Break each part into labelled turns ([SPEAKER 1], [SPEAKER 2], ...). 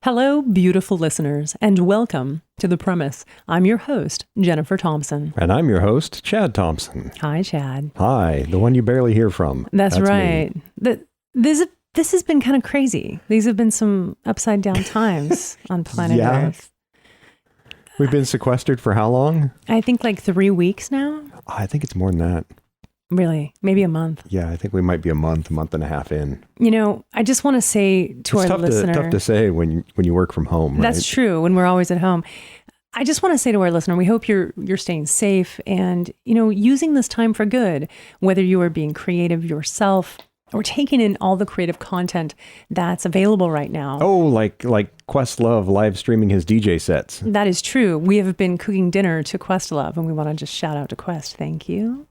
[SPEAKER 1] Hello, beautiful listeners, and welcome to The Premise. I'm your host, Jeniffer Thompson.
[SPEAKER 2] And I'm your host, Chad Thompson.
[SPEAKER 1] Hi, Chad.
[SPEAKER 2] Hi, the one you barely hear from.
[SPEAKER 1] That's right. This has been kind of crazy. These have been some upside down times on planet Earth.
[SPEAKER 2] We've been sequestered for how long?
[SPEAKER 1] I think like 3 weeks now.
[SPEAKER 2] I think it's more than that.
[SPEAKER 1] Really? Maybe a month.
[SPEAKER 2] Yeah, I think we might be a month and a half in.
[SPEAKER 1] You know, I just want to say to our listener...
[SPEAKER 2] It's tough to say when you work from home, right?
[SPEAKER 1] That's true, when we're always at home. I just want to say to our listener, we hope you're staying safe and, using this time for good, whether you are being creative yourself or taking in all the creative content that's available right now.
[SPEAKER 2] Oh, like Questlove live streaming his DJ sets.
[SPEAKER 1] That is true. We have been cooking dinner to Questlove, and we want to just shout out to Quest. Thank you.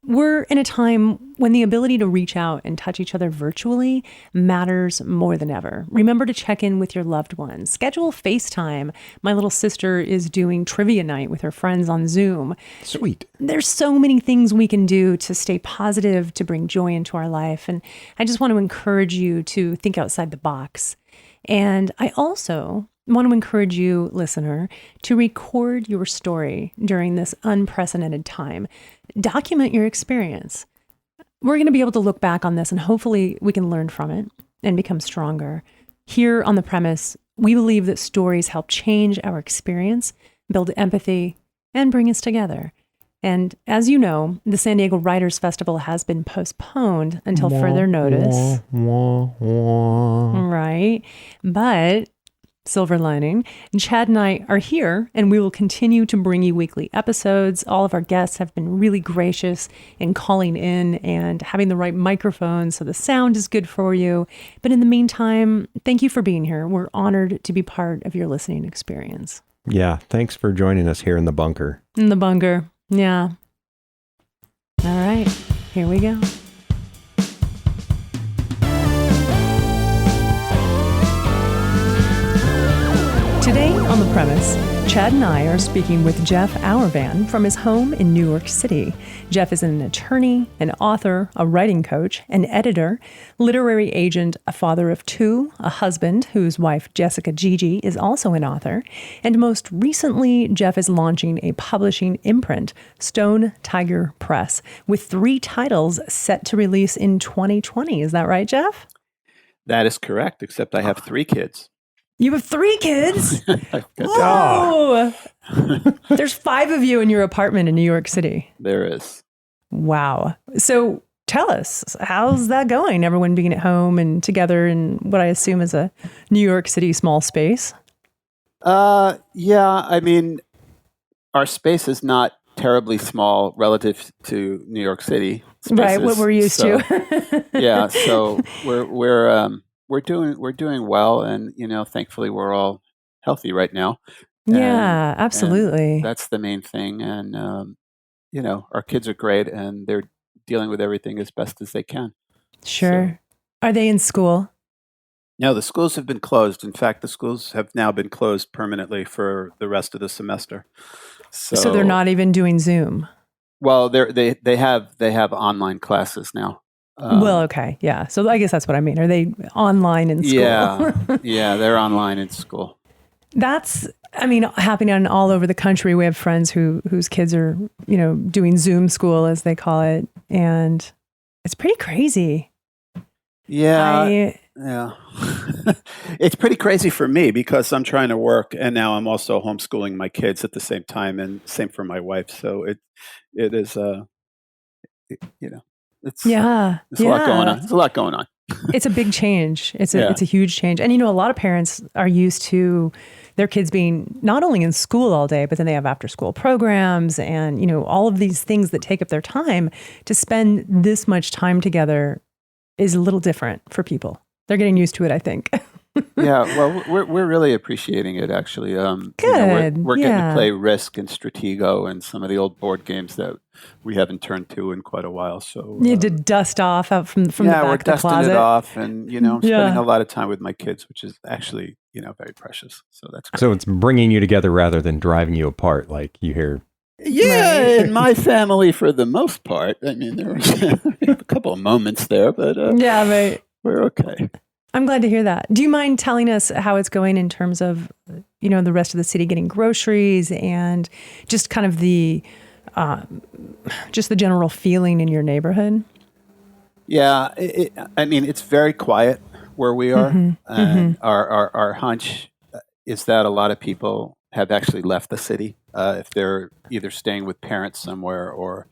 [SPEAKER 1] We're in a time when the ability to reach out and touch each other virtually matters more than ever. Remember to check in with your loved ones. Schedule FaceTime. My little sister is doing trivia night with her friends on Zoom.
[SPEAKER 2] Sweet.
[SPEAKER 1] There's so many things we can do to stay positive, to bring joy into our life. And I just want to encourage you to think outside the box. And I also want to encourage you, listener, to record your story during this unprecedented time. Document your experience. We're going to be able to look back on this and hopefully we can learn from it and become stronger. Here on The Premise, we believe that stories help change our experience, build empathy, and bring us together. And as you know, the San Diego Writers Festival has been postponed until further notice. Right. But silver lining, Chad and I are here, and we will continue to bring you weekly episodes. All of our guests have been really gracious in calling in and having the right microphone so the sound is good for you. But in the meantime, thank you for being here. We're honored to be part of your listening experience.
[SPEAKER 2] Yeah, thanks for joining us here in the bunker.
[SPEAKER 1] In the bunker, yeah. All right, here we go. Today on The Premise, Chad and I are speaking with Jeff Ourvan from his home in New York City. Jeff is an attorney, an author, a writing coach, an editor, literary agent, a father of two, a husband whose wife, Jessica Gigi, is also an author. And most recently, Jeff is launching a publishing imprint, Stone Tiger Press, with 3 titles set to release in 2020. Is that right, Jeff?
[SPEAKER 3] That is correct, except I have 3 kids.
[SPEAKER 1] You have 3 kids? Whoa! There's 5 of you in your apartment in New York City.
[SPEAKER 3] There is.
[SPEAKER 1] Wow. So tell us, how's that going? Everyone being at home and together in what I assume is a New York City small space?
[SPEAKER 3] Yeah, I mean, our space is not terribly small relative to New York City spaces.
[SPEAKER 1] Right, what we're used to.
[SPEAKER 3] Yeah, so we're doing well, and thankfully we're all healthy right now.
[SPEAKER 1] Yeah, absolutely.
[SPEAKER 3] And that's the main thing, and our kids are great, and they're dealing with everything as best as they can.
[SPEAKER 1] Sure. So, are they in school?
[SPEAKER 3] No, the schools have been closed. In fact, the schools have now been closed permanently for the rest of the semester.
[SPEAKER 1] So they're not even doing Zoom.
[SPEAKER 3] Well, they have online classes now.
[SPEAKER 1] Well, okay. Yeah. So I guess that's what I mean. Are they online in school?
[SPEAKER 3] Yeah, they're online in school.
[SPEAKER 1] That's, happening all over the country. We have friends whose kids are, doing Zoom school, as they call it. And it's pretty crazy.
[SPEAKER 3] Yeah. It's pretty crazy for me because I'm trying to work and now I'm also homeschooling my kids at the same time, and same for my wife. So it is, it's a lot going on. It's a lot going on.
[SPEAKER 1] It's a big change. It's a huge change. And, a lot of parents are used to their kids being not only in school all day, but then they have after school programs and, all of these things that take up their time. To spend this much time together is a little different for people. They're getting used to it, I think.
[SPEAKER 3] Yeah, well, we're really appreciating it, actually.
[SPEAKER 1] Good.
[SPEAKER 3] We're getting to play Risk and Stratego and some of the old board games that we haven't turned to in quite a while. So
[SPEAKER 1] you had to dust off out from the back of the closet.
[SPEAKER 3] Yeah, we're dusting it off, and I'm spending a lot of time with my kids, which is actually very precious. So that's great.
[SPEAKER 2] So it's bringing you together rather than driving you apart, like you hear.
[SPEAKER 3] Yeah, in my family, for the most part. I mean, there were a couple of moments there, but
[SPEAKER 1] right.
[SPEAKER 3] We're okay.
[SPEAKER 1] I'm glad to hear that. Do you mind telling us how it's going in terms of, the rest of the city getting groceries and just kind of just the general feeling in your neighborhood?
[SPEAKER 3] Yeah, I mean, it's very quiet where we are, and our hunch is that a lot of people have actually left the city if they're either staying with parents somewhere or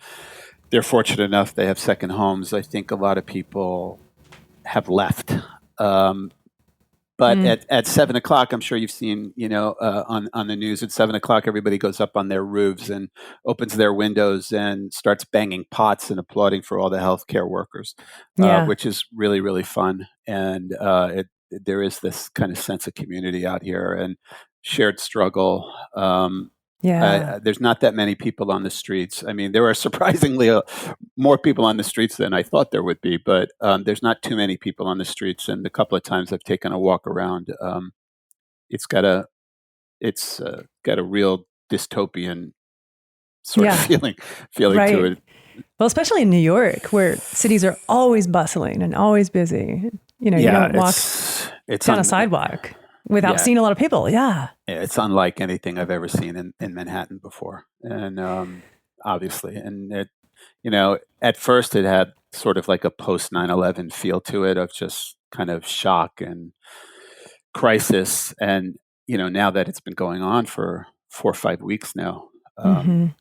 [SPEAKER 3] they're fortunate enough they have second homes. I think a lot of people have left. But at 7 o'clock, I'm sure you've seen, on the news at 7 o'clock, everybody goes up on their roofs and opens their windows and starts banging pots and applauding for all the healthcare workers,
[SPEAKER 1] Yeah.
[SPEAKER 3] which is really, really fun. And there is this kind of sense of community out here and shared struggle.
[SPEAKER 1] Yeah.
[SPEAKER 3] There's not that many people on the streets. I mean, there are surprisingly more people on the streets than I thought there would be, but there's not too many people on the streets. And the couple of times I've taken a walk around, it's got a real dystopian sort of feeling
[SPEAKER 1] Right.
[SPEAKER 3] to it.
[SPEAKER 1] Well, especially in New York, where cities are always bustling and always busy. You don't walk down a sidewalk without seeing a lot of people. Yeah.
[SPEAKER 3] It's unlike anything I've ever seen in Manhattan before. And obviously, and it, at first it had sort of like a post 9/11 feel to it of just kind of shock and crisis. And, now that it's been going on for 4 or 5 weeks now,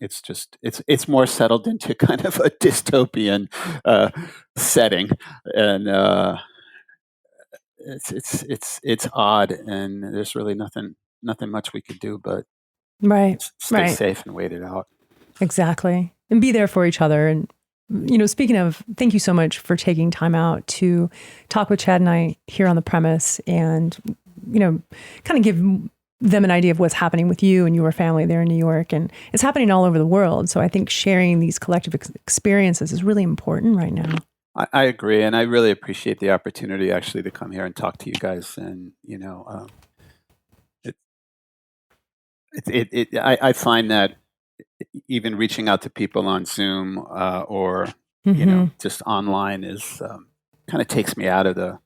[SPEAKER 3] it's just, it's more settled into kind of a dystopian setting. And, it's odd, and there's really nothing much we could do but stay safe and wait it out.
[SPEAKER 1] Exactly. And be there for each other. And, speaking of, thank you so much for taking time out to talk with Chad and I here on the premise and, kind of give them an idea of what's happening with you and your family there in New York. And it's happening all over the world. So I think sharing these collective experiences is really important right now.
[SPEAKER 3] I agree, and I really appreciate the opportunity actually to come here and talk to you guys. And I find that even reaching out to people on Zoom or just online is kind of takes me out of the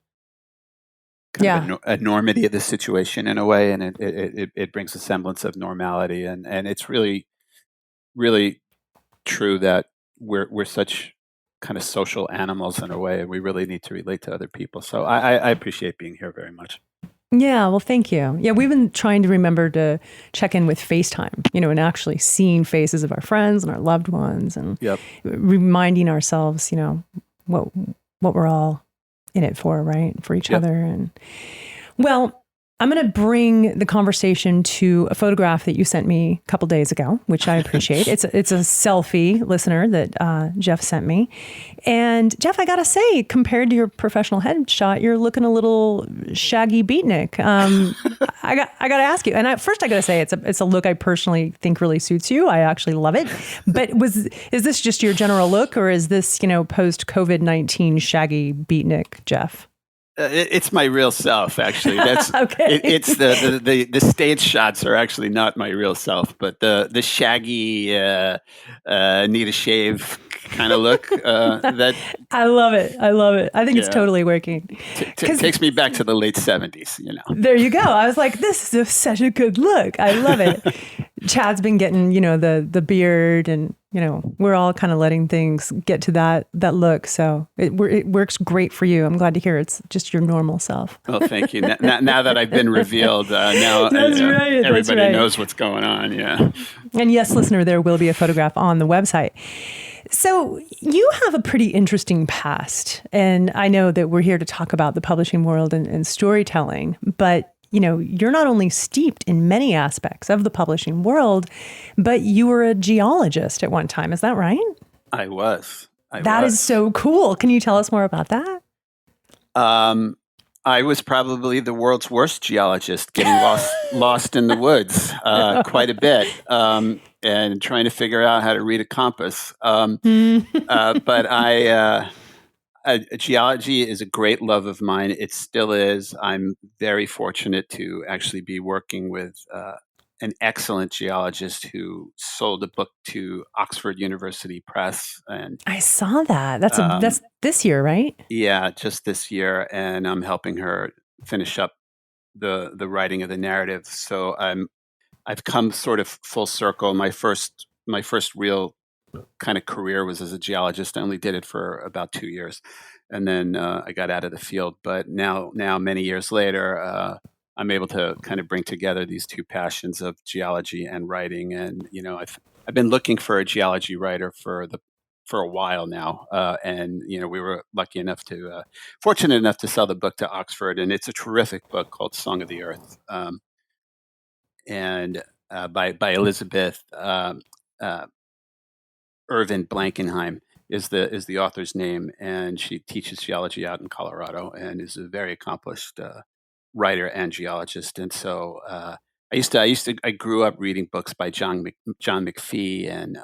[SPEAKER 3] kind of enormity of the situation in a way, and it brings a semblance of normality. And it's really, really true that we're such kind of social animals in a way, and we really need to relate to other people. So I appreciate being here very much.
[SPEAKER 1] Yeah, well, thank you. Yeah, we've been trying to remember to check in with FaceTime, and actually seeing faces of our friends and our loved ones, and reminding ourselves, what we're all in it for, right? For each other. And well, I'm going to bring the conversation to a photograph that you sent me a couple days ago, which I appreciate. It's a selfie, listener, that Jeff sent me. And Jeff, I got to say, compared to your professional headshot, you're looking a little shaggy beatnik. I got to ask you. And first I got to say, it's a look I personally think really suits you. I actually love it. But is this just your general look, or is this, post COVID-19 shaggy beatnik, Jeff?
[SPEAKER 3] It's my real self, actually. That's
[SPEAKER 1] okay.
[SPEAKER 3] It's the stage shots are actually not my real self, but the shaggy need a shave kind of look. That
[SPEAKER 1] I love it. I think it's totally working.
[SPEAKER 3] Takes me back to the late 70s.
[SPEAKER 1] There you go. I was like, this is such a good look. I love it. Chad's been getting, the beard, and we're all kind of letting things get to that look. So it works great for you. I'm glad to hear it's just your normal self.
[SPEAKER 3] Oh, thank you. Now that I've been revealed, now everybody knows what's going on. Yeah.
[SPEAKER 1] And yes, listener, there will be a photograph on the website. So you have a pretty interesting past. And I know that we're here to talk about the publishing world and storytelling, but you're not only steeped in many aspects of the publishing world, but you were a geologist at one time. Is that right?
[SPEAKER 3] I was.
[SPEAKER 1] That is so cool. Can you tell us more about that?
[SPEAKER 3] I was probably the world's worst geologist, getting lost in the woods quite a bit, and trying to figure out how to read a compass. But geology is a great love of mine. It still is. I'm very fortunate to actually be working with an excellent geologist who sold a book to Oxford University Press, and
[SPEAKER 1] I saw that. That's this year, right?
[SPEAKER 3] yeah, just this year, and I'm helping her finish up the writing of the narrative. So I've come sort of full circle. My first real kind of career was as a geologist. I only did it for about 2 years, and then I got out of the field. But now many years later, I'm able to kind of bring together these two passions of geology and writing. And I've been looking for a geology writer for a while now, and we were fortunate enough to sell the book to Oxford, and it's a terrific book called Song of the Earth, and by Elizabeth Irvin Blankenheim is the author's name, and she teaches geology out in Colorado and is a very accomplished writer and geologist. And so I grew up reading books by John McPhee, and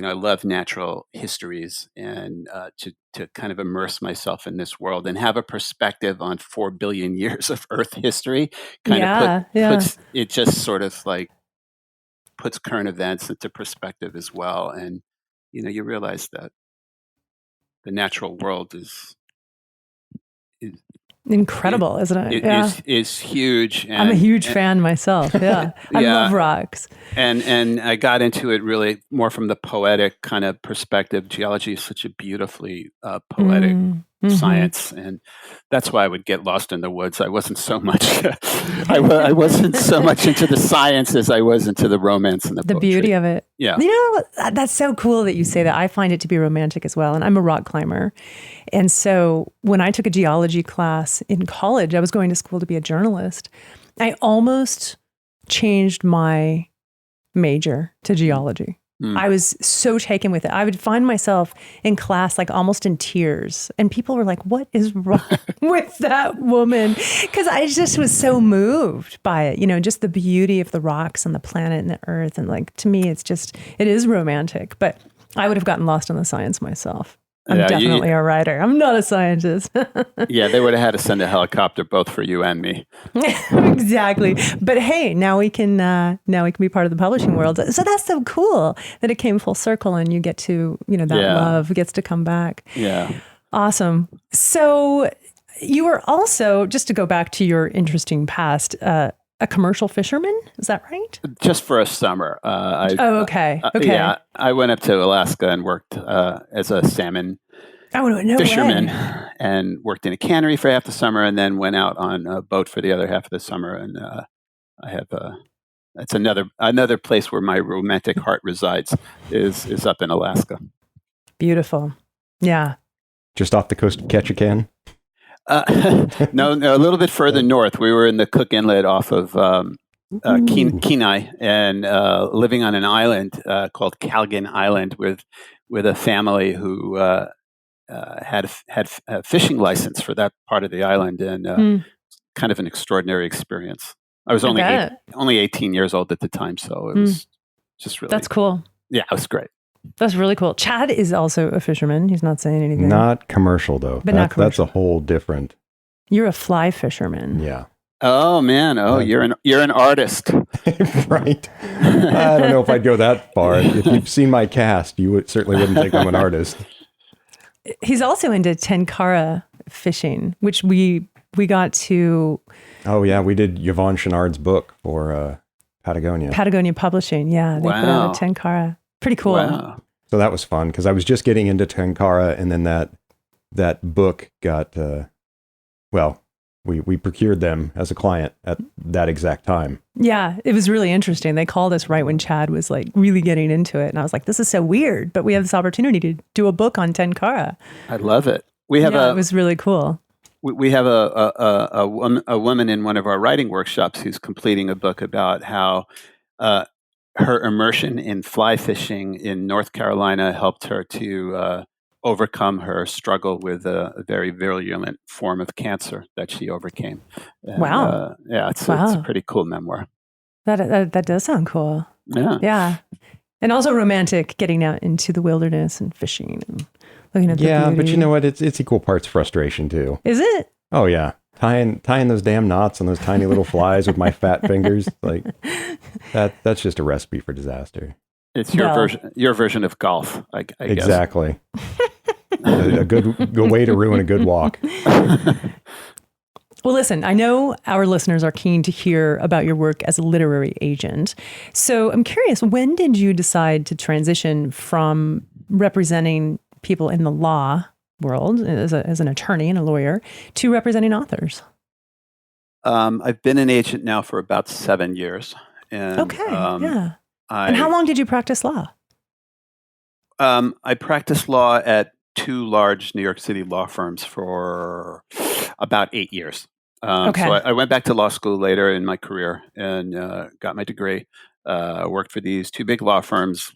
[SPEAKER 3] I love natural histories, and to kind of immerse myself in this world and have a perspective on 4 billion years of Earth history puts it just sort of like puts current events into perspective as well. And you realize that the natural world is
[SPEAKER 1] incredible, isn't it?
[SPEAKER 3] Is huge. And,
[SPEAKER 1] I'm a huge fan myself. Yeah. I love rocks.
[SPEAKER 3] And I got into it really more from the poetic kind of perspective. Geology is such a beautifully poetic science, and that's why I would get lost in the woods. I wasn't so much I wasn't so much into the science as I was into the romance and the poetry.
[SPEAKER 1] Beauty of it.
[SPEAKER 3] Yeah.
[SPEAKER 1] That's so cool that you say that. I find it to be romantic as well. And I'm a rock climber. And so when I took a geology class in college, I was going to school to be a journalist. I almost changed my major to geology. I was so taken with it. I would find myself in class, like almost in tears. And people were like, what is wrong with that woman? Because I just was so moved by it, just the beauty of the rocks and the planet and the earth. And like, to me, it is romantic, but I would have gotten lost in the science myself. I'm definitely a writer. I'm not a scientist.
[SPEAKER 3] Yeah, they would have had to send a helicopter both for you and me.
[SPEAKER 1] Exactly. But hey, now we can be part of the publishing world. So that's so cool that it came full circle, and you get to, that love gets to come back.
[SPEAKER 3] Yeah.
[SPEAKER 1] Awesome. So you were also, just to go back to your interesting past, a commercial fisherman, is that right?
[SPEAKER 3] Just for a summer.
[SPEAKER 1] Okay.
[SPEAKER 3] Yeah, I went up to Alaska and worked as a salmon fisherman, and worked in a cannery for half the summer, and then went out on a boat for the other half of the summer. And I have that's another place where my romantic heart resides is up in Alaska.
[SPEAKER 1] Beautiful. Yeah.
[SPEAKER 2] Just off the coast of Ketchikan?
[SPEAKER 3] No, a little bit further north. We were in the Cook Inlet off of Kenai, and living on an island called Calgan Island with a family who had a fishing license for that part of the island, and kind of an extraordinary experience. I was only 18 years old at the time, so it was just really...
[SPEAKER 1] That's cool.
[SPEAKER 3] Yeah, it was great.
[SPEAKER 1] That's really cool. Chad is also a fisherman. He's not saying anything.
[SPEAKER 2] Not commercial, though.
[SPEAKER 1] But not commercial.
[SPEAKER 2] That's a whole different...
[SPEAKER 1] You're a fly fisherman.
[SPEAKER 2] Yeah.
[SPEAKER 3] Oh, man. Oh, you're an artist.
[SPEAKER 2] Right. I don't know if I'd go that far. If you've seen my cast, you certainly wouldn't think I'm an artist.
[SPEAKER 1] He's also into tenkara fishing, which we got to...
[SPEAKER 2] Oh, yeah. We did Yvonne Chenard's book for Patagonia.
[SPEAKER 1] Patagonia Publishing. Yeah. They put out a tenkara. Pretty cool.
[SPEAKER 3] Wow.
[SPEAKER 2] So that was fun because I was just getting into tenkara, and then that book got, we procured them as a client at that exact time.
[SPEAKER 1] Yeah, it was really interesting. They called us right when Chad was like really getting into it. And I was like, this is so weird, but we have this opportunity to do a book on tenkara.
[SPEAKER 3] I love it. It
[SPEAKER 1] was really cool.
[SPEAKER 3] We have a woman in one of our writing workshops who's completing a book about how her immersion in fly fishing in North Carolina helped her to overcome her struggle with a very virulent form of cancer that she overcame. And,
[SPEAKER 1] wow.
[SPEAKER 3] It's a pretty cool memoir.
[SPEAKER 1] That does sound cool.
[SPEAKER 3] Yeah.
[SPEAKER 1] Yeah. And also romantic, getting out into the wilderness and fishing and looking at the beauty.
[SPEAKER 2] But you know what? It's equal parts frustration too.
[SPEAKER 1] Is it?
[SPEAKER 2] Oh, yeah. tying those damn knots on those tiny little flies with my fat fingers, like that's just a recipe for disaster.
[SPEAKER 3] It's your version of golf, I guess.
[SPEAKER 2] Exactly. a good way to ruin a good walk.
[SPEAKER 1] Well, listen, I know our listeners are keen to hear about your work as a literary agent. So I'm curious, when did you decide to transition from representing people in the law world as an attorney and a lawyer to representing authors?
[SPEAKER 3] I've been an agent now for about 7 years. And,
[SPEAKER 1] yeah. And how long did you practice law?
[SPEAKER 3] I practiced law at 2 large New York City law firms for about 8 years. So I went back to law school later in my career and got my degree. Worked for these 2 big law firms.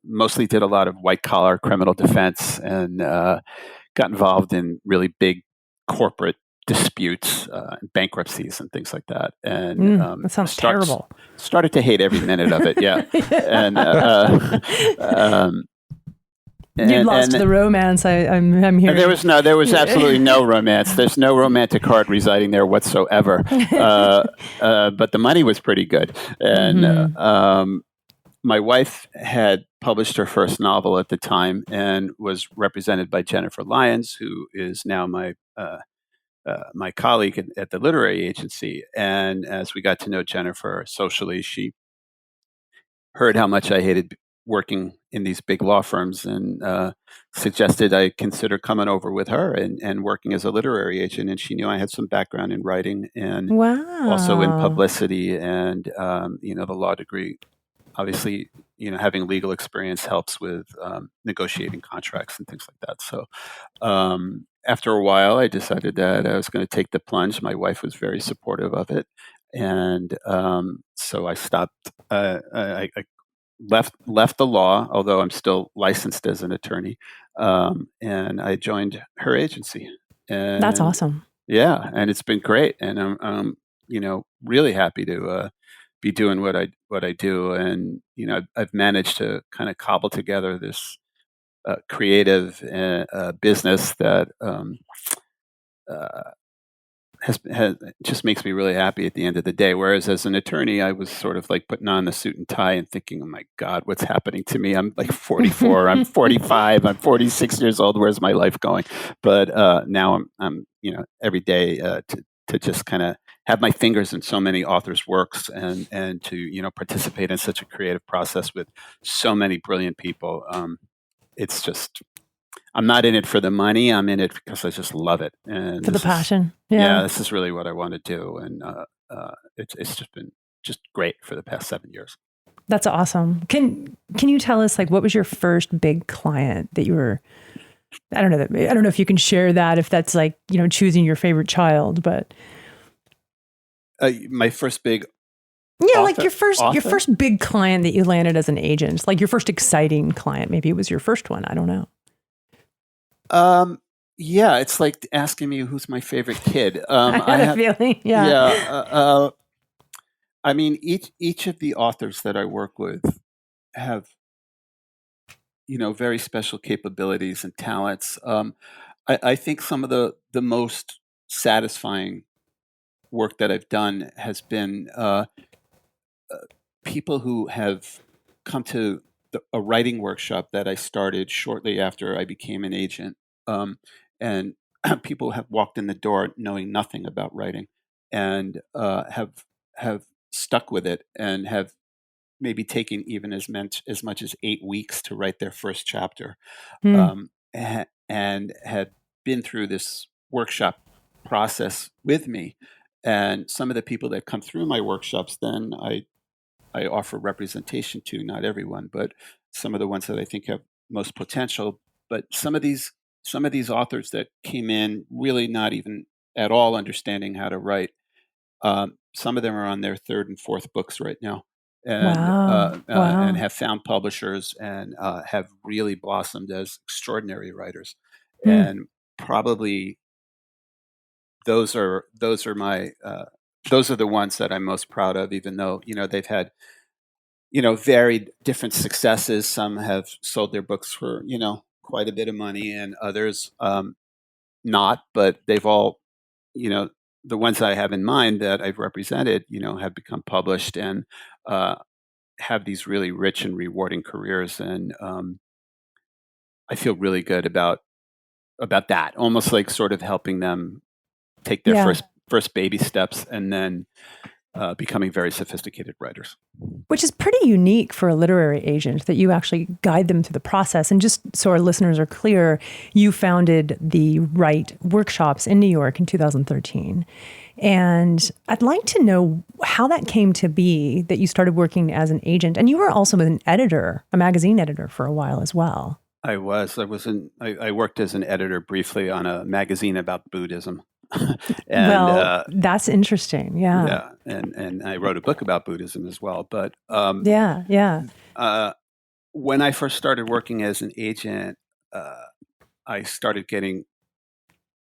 [SPEAKER 3] Mostly did a lot of white collar criminal defense and got involved in really big corporate disputes, bankruptcies, and things like that. And
[SPEAKER 1] that sounds terrible.
[SPEAKER 3] Started to hate every minute of it. Yeah,
[SPEAKER 1] you lost the romance. I'm hearing.
[SPEAKER 3] There was absolutely no romance. There's no romantic heart residing there whatsoever. But the money was pretty good, and my wife had published her first novel at the time and was represented by Jennifer Lyons, who is now my colleague at the literary agency. And as we got to know Jennifer socially, she heard how much I hated working in these big law firms and suggested I consider coming over with her and working as a literary agent. And she knew I had some background in writing and also in publicity and, the law degree. Obviously, having legal experience helps with negotiating contracts and things like that. So after a while, I decided that I was going to take the plunge. My wife was very supportive of it. And so I stopped. I left the law, although I'm still licensed as an attorney, and I joined her agency. And
[SPEAKER 1] that's awesome.
[SPEAKER 3] Yeah, and it's been great, and I'm really happy to be doing what I do, and I've managed to kind of cobble together this creative business that has just makes me really happy at the end of the day. Whereas as an attorney, I was sort of like putting on the suit and tie and thinking, oh my God, what's happening to me? I'm like 44, I'm 45, I'm 46 years old. Where's my life going? But now I'm every day to just kind of have my fingers in so many authors' works and to, participate in such a creative process with so many brilliant people. It's just, I'm not in it for the money. I'm in it because I just love it. And
[SPEAKER 1] for the passion.
[SPEAKER 3] This is really what I want to do. And it's just been just great for the past 7 years.
[SPEAKER 1] That's awesome. Can you tell us, like, what was your first big client that you were, I don't know if you can share that, if that's like, choosing your favorite child, but.
[SPEAKER 3] My first big.
[SPEAKER 1] Yeah, like your first big client that you landed as an agent, like your first exciting client. Maybe it was your first one. I don't know.
[SPEAKER 3] Yeah, it's like asking me who's my favorite kid.
[SPEAKER 1] I had a feeling. Yeah.
[SPEAKER 3] Yeah. I mean, each of the authors that I work with have, very special capabilities and talents. I think some of the most satisfying work that I've done has been people who have come to a writing workshop that I started shortly after I became an agent. And people have walked in the door knowing nothing about writing and have stuck with it and have maybe taken even as much as 8 weeks to write their first chapter, and had been through this workshop process with me. And some of the people that come through my workshops, then I offer representation to, not everyone, but some of the ones that I think have most potential. But some of these authors that came in really not even at all understanding how to write. Some of them are on their 3rd and 4th books right now, and and have found publishers and have really blossomed as extraordinary writers. And probably those are my those are the ones that I'm most proud of, even though they've had varied different successes. Some have sold their books for quite a bit of money, and others not. But they've all the ones I have in mind that I've represented, have become published and have these really rich and rewarding careers. And I feel really good about that, almost like sort of helping them take their first baby steps and then becoming very sophisticated writers.
[SPEAKER 1] Which is pretty unique for a literary agent, that you actually guide them through the process. And just so our listeners are clear, you founded the Write workshops in New York in 2013. And I'd like to know how that came to be, that you started working as an agent. And you were also an editor, a magazine editor for a while as well.
[SPEAKER 3] I worked as an editor briefly on a magazine about Buddhism.
[SPEAKER 1] And, that's interesting. Yeah.
[SPEAKER 3] And I wrote a book about Buddhism as well. But when I first started working as an agent, I started getting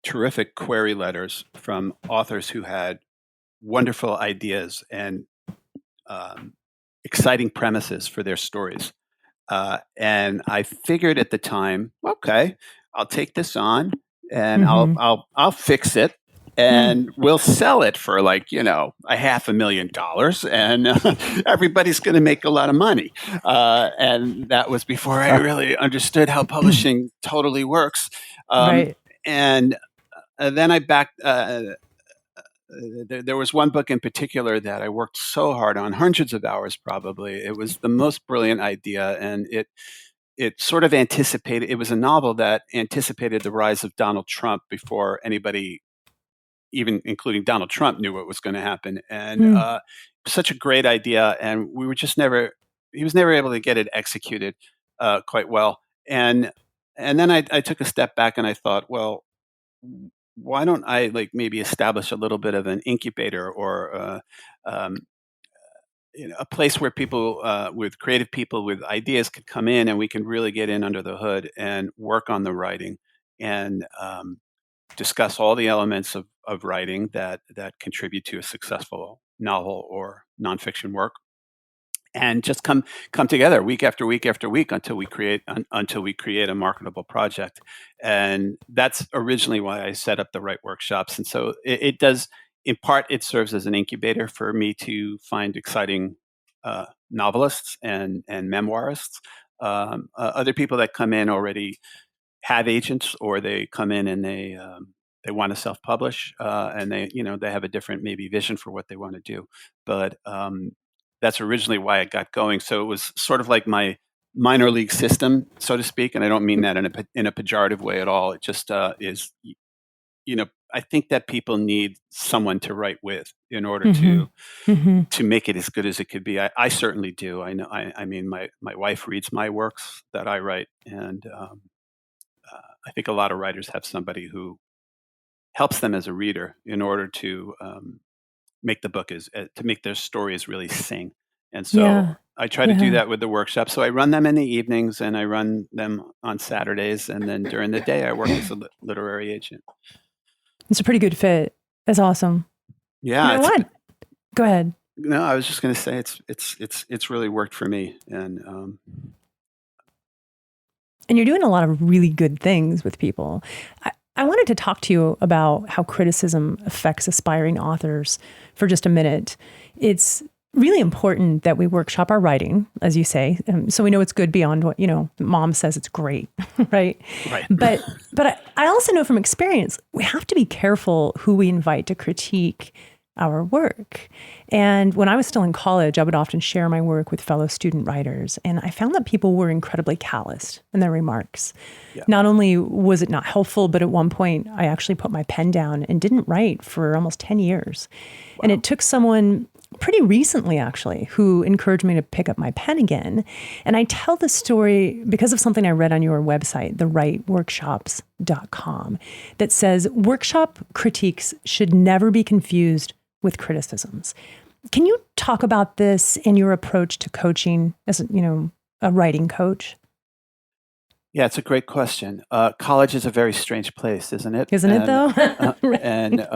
[SPEAKER 3] terrific query letters from authors who had wonderful ideas and exciting premises for their stories. And I figured at the time, okay, I'll take this on. And I'll fix it, and we'll sell it for $500,000, and everybody's going to make a lot of money. And that was before I really understood how publishing totally works.
[SPEAKER 1] Right.
[SPEAKER 3] And then I backed. There was one book in particular that I worked so hard on, hundreds of hours probably. It was the most brilliant idea, and it sort of anticipated, it was a novel that anticipated the rise of Donald Trump before anybody, even including Donald Trump, knew what was going to happen. And such a great idea. And he was never able to get it executed quite well. And then I took a step back and I thought, well, why don't I maybe establish a little bit of an incubator or a place where people with creative people with ideas could come in, and we can really get in under the hood and work on the writing and discuss all the elements of writing that contribute to a successful novel or nonfiction work, and just come together week after week after week until we create a marketable project. And that's originally why I set up the Write workshops. And so it does. In part, it serves as an incubator for me to find exciting novelists and memoirists. Other people that come in already have agents, or they come in and they want to self-publish, and they have a different maybe vision for what they want to do. But that's originally why it got going. So it was sort of like my minor league system, so to speak. And I don't mean that in a pejorative way at all. It just is. I think that people need someone to write with in order to make it as good as it could be. I certainly do. I know. I mean, my wife reads my works that I write, and I think a lot of writers have somebody who helps them as a reader in order to make the book to make their stories really sing. And so I try to do that with the workshop. So I run them in the evenings, and I run them on Saturdays, and then during the day I work as a literary agent.
[SPEAKER 1] It's a pretty good fit. That's awesome.
[SPEAKER 3] Yeah.
[SPEAKER 1] You know what? Go ahead.
[SPEAKER 3] No, I was just going to say it's really worked for me, and
[SPEAKER 1] you're doing a lot of really good things with people. I wanted to talk to you about how criticism affects aspiring authors for just a minute. It's really important that we workshop our writing, as you say, so we know it's good beyond what, mom says it's great, right?
[SPEAKER 3] Right.
[SPEAKER 1] But I also know from experience, we have to be careful who we invite to critique our work. And when I was still in college, I would often share my work with fellow student writers. And I found that people were incredibly calloused in their remarks. Yeah. Not only was it not helpful, but at one point I actually put my pen down and didn't write for almost 10 years. Wow. And it took someone pretty recently, actually, who encouraged me to pick up my pen again. And I tell this story because of something I read on your website, thewriteworkshops.com, that says workshop critiques should never be confused with criticisms. Can you talk about this in your approach to coaching as, a writing coach?
[SPEAKER 3] Yeah, it's a great question. College is a very strange place, isn't it?
[SPEAKER 1] Isn't it, though?
[SPEAKER 3] And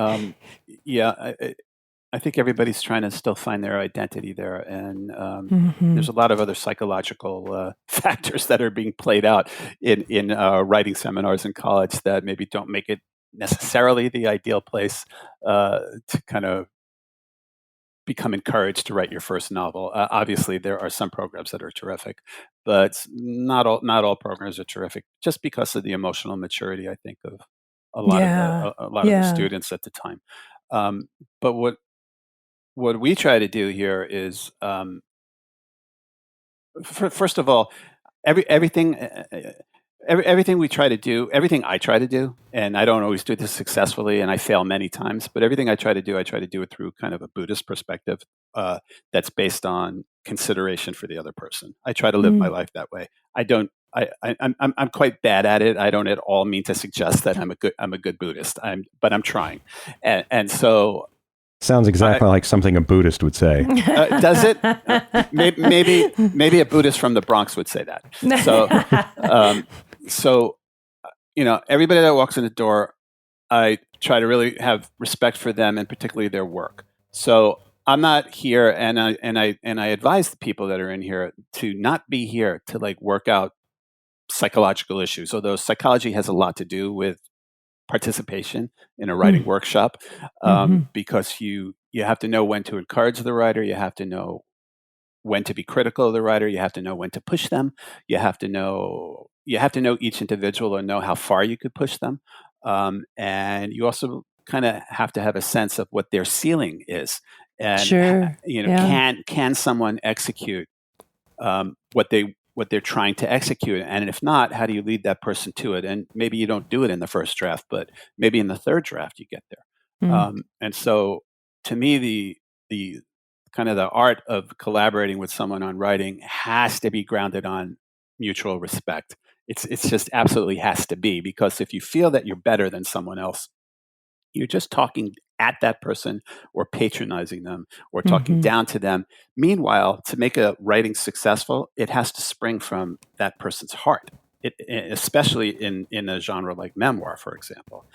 [SPEAKER 3] I think everybody's trying to still find their identity there. And there's a lot of other psychological factors that are being played out in writing seminars in college that maybe don't make it necessarily the ideal place to kind of become encouraged to write your first novel. Obviously, there are some programs that are terrific, but not all programs are terrific just because of the emotional maturity, I think, of a lot of the students at the time. But what we try to do here is, first of all, everything we try to do, everything I try to do, and I don't always do this successfully, and I fail many times, but everything I try to do it through kind of a Buddhist perspective that's based on consideration for the other person. I try to live my life that way. I'm quite bad at it. I don't at all mean to suggest that I'm a good Buddhist. But I'm trying, and so.
[SPEAKER 2] Sounds exactly like something a Buddhist would say.
[SPEAKER 3] Does it? Maybe a Buddhist from the Bronx would say that. So, everybody that walks in the door, I try to really have respect for them and particularly their work. So I'm not here, and I advise the people that are in here to not be here to like work out psychological issues. Although psychology has a lot to do with participation in a writing workshop, because you have to know when to encourage the writer, you have to know when to be critical of the writer, you have to know when to push them, you have to know each individual and know how far you could push them, and you also kind of have to have a sense of what their ceiling is, and can someone execute what they're trying to execute, and if not, how do you lead that person to it? And maybe you don't do it in the first draft, but maybe in the third draft you get there. And so, to me, the kind of the art of collaborating with someone on writing has to be grounded on mutual respect. It's just absolutely has to be, because if you feel that you're better than someone else, you're just talking at that person or patronizing them or talking down to them. Meanwhile, to make a writing successful, it has to spring from that person's heart. Especially in a genre like memoir, for example,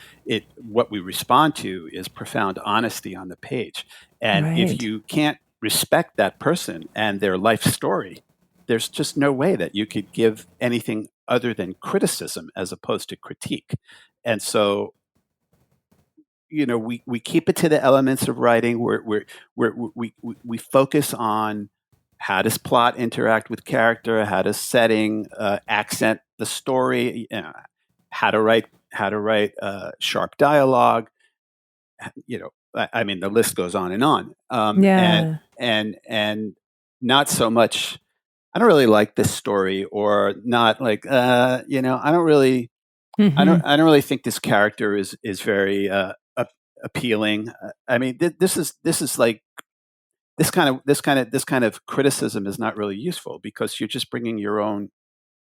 [SPEAKER 3] what we respond to is profound honesty on the page. And if you can't respect that person and their life story, there's just no way that you could give anything other than criticism as opposed to critique. And so, we keep it to the elements of writing. We focus on how does plot interact with character, how does setting accent the story, how to write sharp dialogue. I mean, the list goes on and on. And not so much. I don't really like this story, or not like I don't really. I don't really think this character is very appealing. I mean, this is like this kind of criticism is not really useful, because you're just bringing your own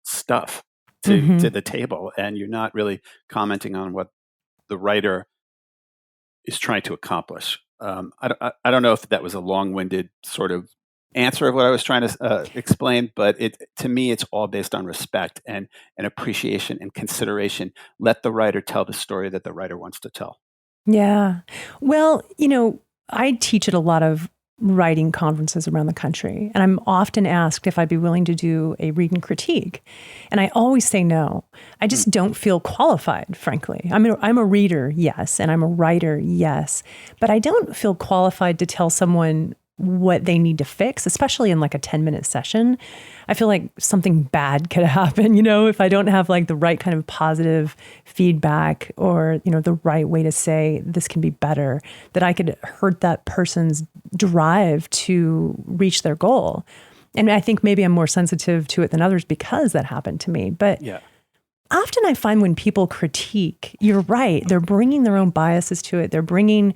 [SPEAKER 3] stuff to the table, and you're not really commenting on what the writer is trying to accomplish. I don't know if that was a long-winded sort of answer of what I was trying to explain, but to me, it's all based on respect and appreciation and consideration. Let the writer tell the story that the writer wants to tell.
[SPEAKER 1] Yeah. Well, I teach at a lot of writing conferences around the country, and I'm often asked if I'd be willing to do a read and critique. And I always say no. I just don't feel qualified, frankly. I'm a reader, yes, and I'm a writer, yes, but I don't feel qualified to tell someone what they need to fix, especially in like a 10-minute session. I feel like something bad could happen, if I don't have like the right kind of positive feedback, or, the right way to say this can be better, that I could hurt that person's drive to reach their goal. And I think maybe I'm more sensitive to it than others because that happened to me. But often I find when people critique, you're right, they're bringing their own biases to it. They're bringing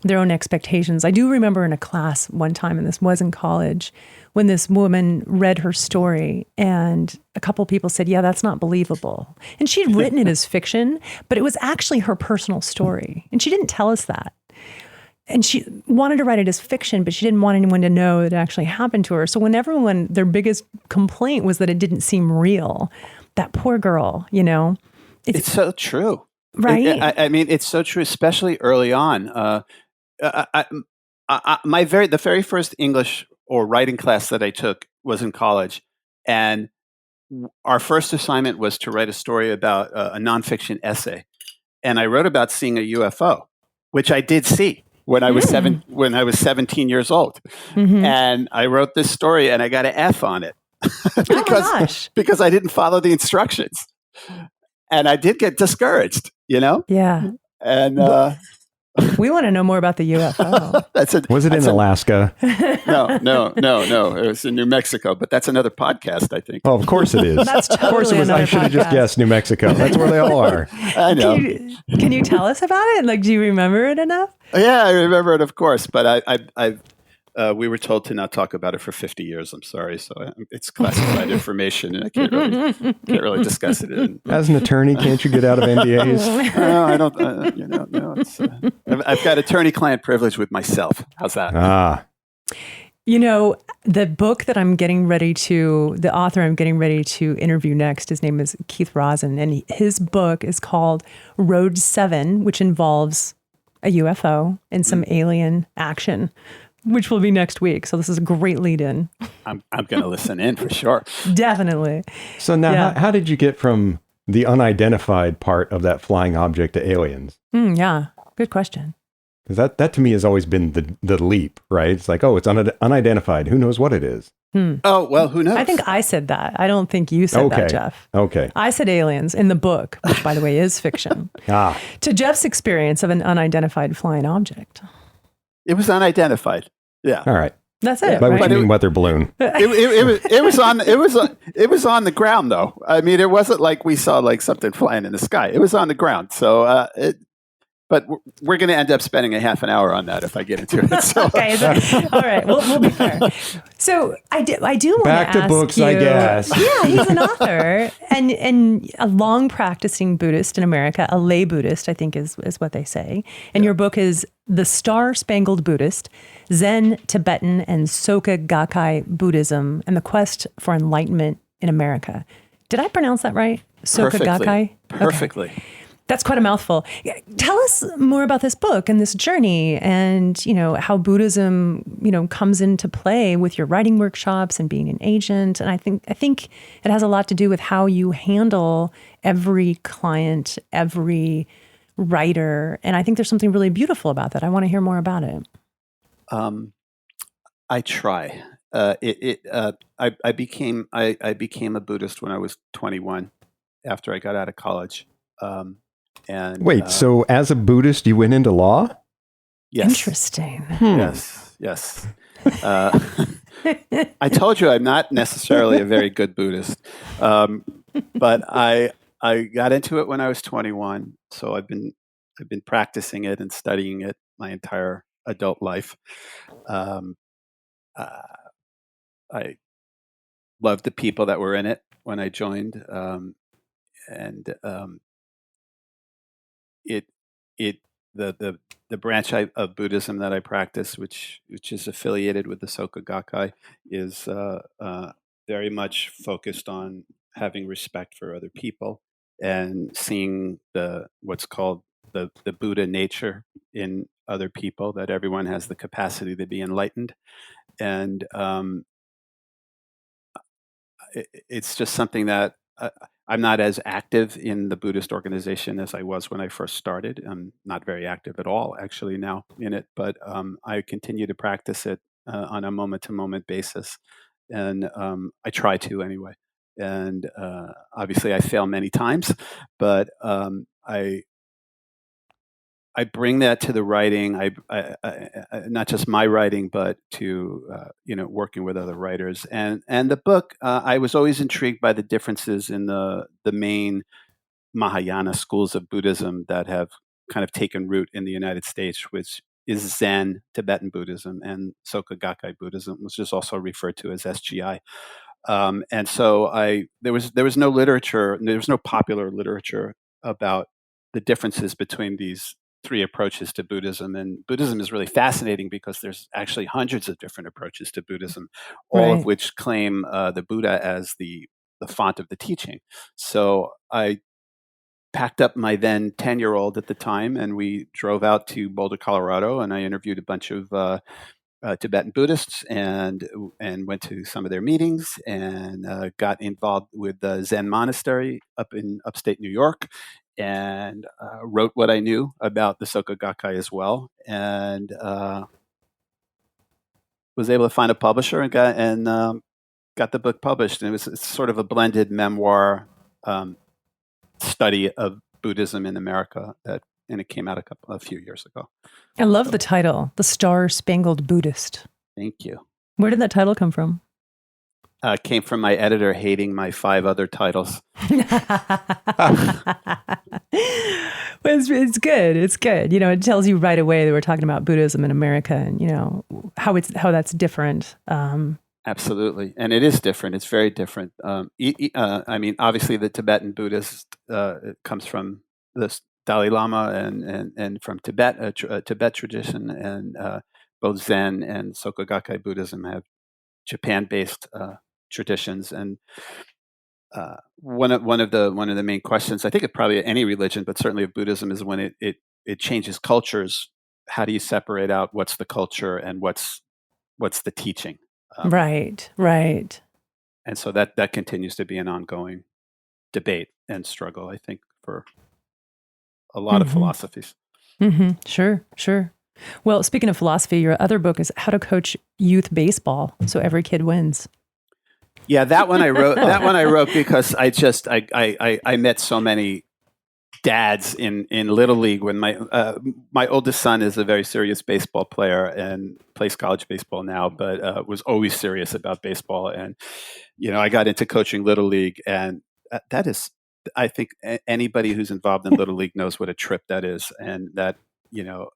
[SPEAKER 1] their own expectations. I do remember in a class one time, and this was in college, when this woman read her story and a couple people said, yeah, that's not believable. And she'd written it as fiction, but it was actually her personal story. And she didn't tell us that. And she wanted to write it as fiction, but she didn't want anyone to know that it actually happened to her. So when their biggest complaint was that it didn't seem real, that poor girl, It's
[SPEAKER 3] so true.
[SPEAKER 1] Right?
[SPEAKER 3] I mean, it's so true, especially early on. The very first English or writing class that I took was in college, and our first assignment was to write a story about a nonfiction essay. and I wrote about seeing a UFO, which I did see when I was 17 years old.
[SPEAKER 1] Mm-hmm.
[SPEAKER 3] And I wrote this story and I got an F on it because I didn't follow the instructions. And I did get discouraged,
[SPEAKER 1] Yeah.
[SPEAKER 3] And
[SPEAKER 1] we want to know more about the UFO.
[SPEAKER 2] Was it in Alaska?
[SPEAKER 3] No. It was in New Mexico, but that's another podcast, I think.
[SPEAKER 2] Oh, of course it is.
[SPEAKER 1] That's totally
[SPEAKER 2] of course it was. I should have just guessed New Mexico. That's where they all are.
[SPEAKER 3] I know.
[SPEAKER 1] Can you tell us about it? Like, do you remember it enough?
[SPEAKER 3] Yeah, I remember it, of course. But we were told to not talk about it for 50 years. I'm sorry. So it's classified information and I can't really discuss it.
[SPEAKER 2] As an attorney, can't you get out of NDAs?
[SPEAKER 3] No, I don't. No, I've got attorney-client privilege with myself. How's that?
[SPEAKER 1] The book that the author I'm getting ready to interview next, his name is Keith Rosen, and his book is called Road 7, which involves a UFO and some alien action, which will be next week. So this is a great lead in.
[SPEAKER 3] I'm going to listen in for sure.
[SPEAKER 1] Definitely.
[SPEAKER 2] So now, how did you get from the unidentified part of that flying object to aliens?
[SPEAKER 1] Yeah, good question.
[SPEAKER 2] Because that to me has always been the leap, right? It's like, it's unidentified. Who knows what it is?
[SPEAKER 3] Oh, well, who knows?
[SPEAKER 1] I think I said that. I don't think you said that, Jeff.
[SPEAKER 2] Okay.
[SPEAKER 1] I said aliens in the book, which, by the way, is fiction. To Jeff's experience of an unidentified flying object.
[SPEAKER 3] It was unidentified. Yeah.
[SPEAKER 2] All right.
[SPEAKER 1] That's it.
[SPEAKER 2] By which you mean weather balloon.
[SPEAKER 3] It was on the ground, though. I mean, it wasn't like we saw like something flying in the sky. It was on the ground. So but we're going to end up spending a half an hour on that if I get into it. So.
[SPEAKER 1] Okay, all right, we'll be fair. So I do want to ask
[SPEAKER 2] back to books,
[SPEAKER 1] you,
[SPEAKER 2] I guess.
[SPEAKER 1] Yeah, he's an author and a long practicing Buddhist in America, a lay Buddhist, I think is what they say. And your book is The Star-Spangled Buddhist, Zen, Tibetan, and Soka Gakkai Buddhism and the Quest for Enlightenment in America. Did I pronounce that right? Soka Gakkai?
[SPEAKER 3] Perfectly.
[SPEAKER 1] Okay. That's quite a mouthful. Tell us more about this book and this journey and, how Buddhism, comes into play with your writing workshops and being an agent. And I think it has a lot to do with how you handle every client, every writer. And I think there's something really beautiful about that. I want to hear more about it.
[SPEAKER 3] I try. I became a Buddhist when I was 21 after I got out of college. And
[SPEAKER 2] wait, so as a Buddhist, you went into law?
[SPEAKER 3] Yes.
[SPEAKER 1] Interesting.
[SPEAKER 3] Yes. I told you I'm not necessarily a very good Buddhist, but I got into it when I was 21. So I've been practicing it and studying it my entire adult life. I loved the people that were in it when I joined, the branch of Buddhism that I practice, which is affiliated with the Soka Gakkai, is very much focused on having respect for other people and seeing what's called the Buddha nature in other people, that everyone has the capacity to be enlightened. And it's just something that I'm not as active in the Buddhist organization as I was when I first started. I'm not very active at all, actually, now in it, but I continue to practice it on a moment-to-moment basis. And I try to anyway. And obviously I fail many times, but I bring that to the writing. I not just my writing, but to working with other writers. And the book, I was always intrigued by the differences in the main Mahayana schools of Buddhism that have kind of taken root in the United States, which is Zen, Tibetan Buddhism, and Soka Gakkai Buddhism, which is also referred to as SGI. And so there was no literature, there was no popular literature about the differences between these three approaches to Buddhism. And Buddhism is really fascinating because there's actually hundreds of different approaches to Buddhism, all of which claim the Buddha as the font of the teaching. So I packed up my then 10-year-old at the time, and we drove out to Boulder, Colorado, and I interviewed a bunch of Tibetan Buddhists and went to some of their meetings and got involved with the Zen monastery up in upstate New York, and wrote what I knew about the Soka Gakkai as well, and was able to find a publisher and got the book published. And it's sort of a blended memoir study of Buddhism in America, and it came out a few years ago.
[SPEAKER 1] I love the title, The Star Spangled Buddhist.
[SPEAKER 3] Thank you.
[SPEAKER 1] Where did that title come from?
[SPEAKER 3] Came from my editor hating my 5 other titles.
[SPEAKER 1] It's good. It's good. It tells you right away that we're talking about Buddhism in America, and how that's different.
[SPEAKER 3] Absolutely, and it is different. It's very different. I mean, obviously, the Tibetan Buddhist it comes from the Dalai Lama and from Tibet, Tibet tradition, and both Zen and Soka Gakkai Buddhism have Japan-based traditions. And one of the main questions, I think, of probably any religion, but certainly of Buddhism, is when it changes cultures. How do you separate out what's the culture and what's the teaching?
[SPEAKER 1] Right.
[SPEAKER 3] And so that continues to be an ongoing debate and struggle, I think, for a lot of philosophies.
[SPEAKER 1] Mm-hmm. Sure. Well, speaking of philosophy, your other book is How to Coach Youth Baseball So Every Kid Wins.
[SPEAKER 3] Yeah, that one I wrote. That one I wrote because I met so many dads in Little League when my oldest son is a very serious baseball player and plays college baseball now, but was always serious about baseball. And I got into coaching Little League, and that is, I think anybody who's involved in Little League knows what a trip that is, and that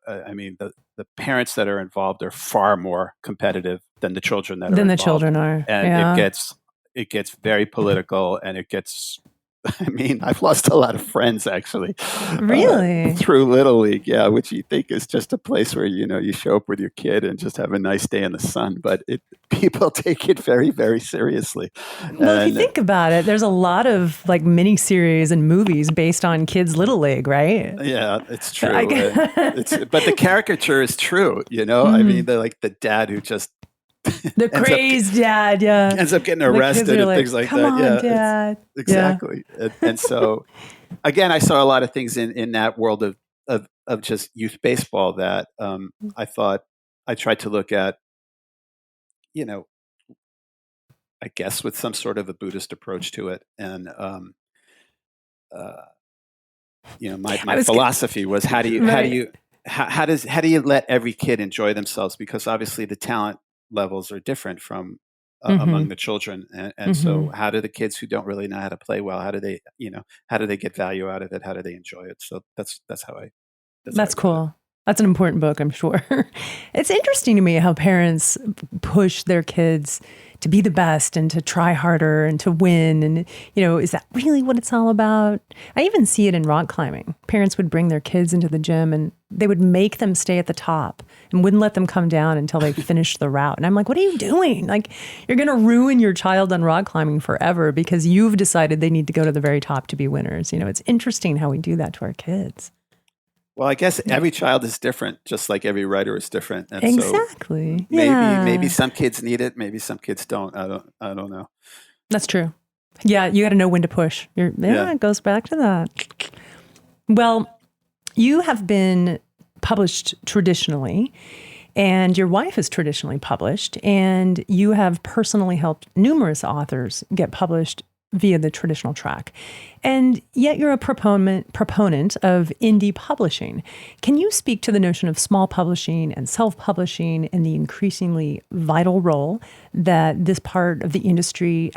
[SPEAKER 3] I mean the parents that are involved are far more competitive than the children that are involved.
[SPEAKER 1] The children are,
[SPEAKER 3] and
[SPEAKER 1] yeah.
[SPEAKER 3] it gets very political, and it gets. I mean, I've lost a lot of friends actually.
[SPEAKER 1] Really?
[SPEAKER 3] Through Little League, yeah, which you think is just a place where you show up with your kid and just have a nice day in the sun, but people take it very, very seriously.
[SPEAKER 1] Well, if you think about it, there's a lot of like mini series and movies based on kids' Little League, right?
[SPEAKER 3] Yeah, it's true. But the caricature is true. I mean, they're like the dad who just
[SPEAKER 1] the crazed dad, yeah,
[SPEAKER 3] ends up getting arrested and things like
[SPEAKER 1] Come
[SPEAKER 3] that.
[SPEAKER 1] On,
[SPEAKER 3] yeah,
[SPEAKER 1] Dad.
[SPEAKER 3] Exactly. Yeah. And so, again, I saw a lot of things in that world of just youth baseball that I thought I tried to look at, I guess with some sort of a Buddhist approach to it. And my philosophy was how do you let every kid enjoy themselves, because obviously the talent levels are different from among the children, and so how do the kids who don't really know how to play well, how do they get value out of it, how do they enjoy it? So that's how I
[SPEAKER 1] that's cool. That's an important book, I'm sure. It's interesting to me how parents push their kids to be the best and to try harder and to win. And, is that really what it's all about? I even see it in rock climbing. Parents would bring their kids into the gym and they would make them stay at the top and wouldn't let them come down until they finished the route. And I'm like, what are you doing? Like, you're going to ruin your child on rock climbing forever because you've decided they need to go to the very top to be winners. It's interesting how we do that to our kids.
[SPEAKER 3] Well, I guess every child is different, just like every writer is different. And
[SPEAKER 1] exactly.
[SPEAKER 3] So maybe some kids need it, maybe some kids don't. I don't know.
[SPEAKER 1] That's true. Yeah, you got to know when to push. It goes back to that. Well, you have been published traditionally, and your wife is traditionally published, and you have personally helped numerous authors get published via the traditional track. And yet you're a proponent of indie publishing. Can you speak to the notion of small publishing and self-publishing and the increasingly vital role that this part of the industry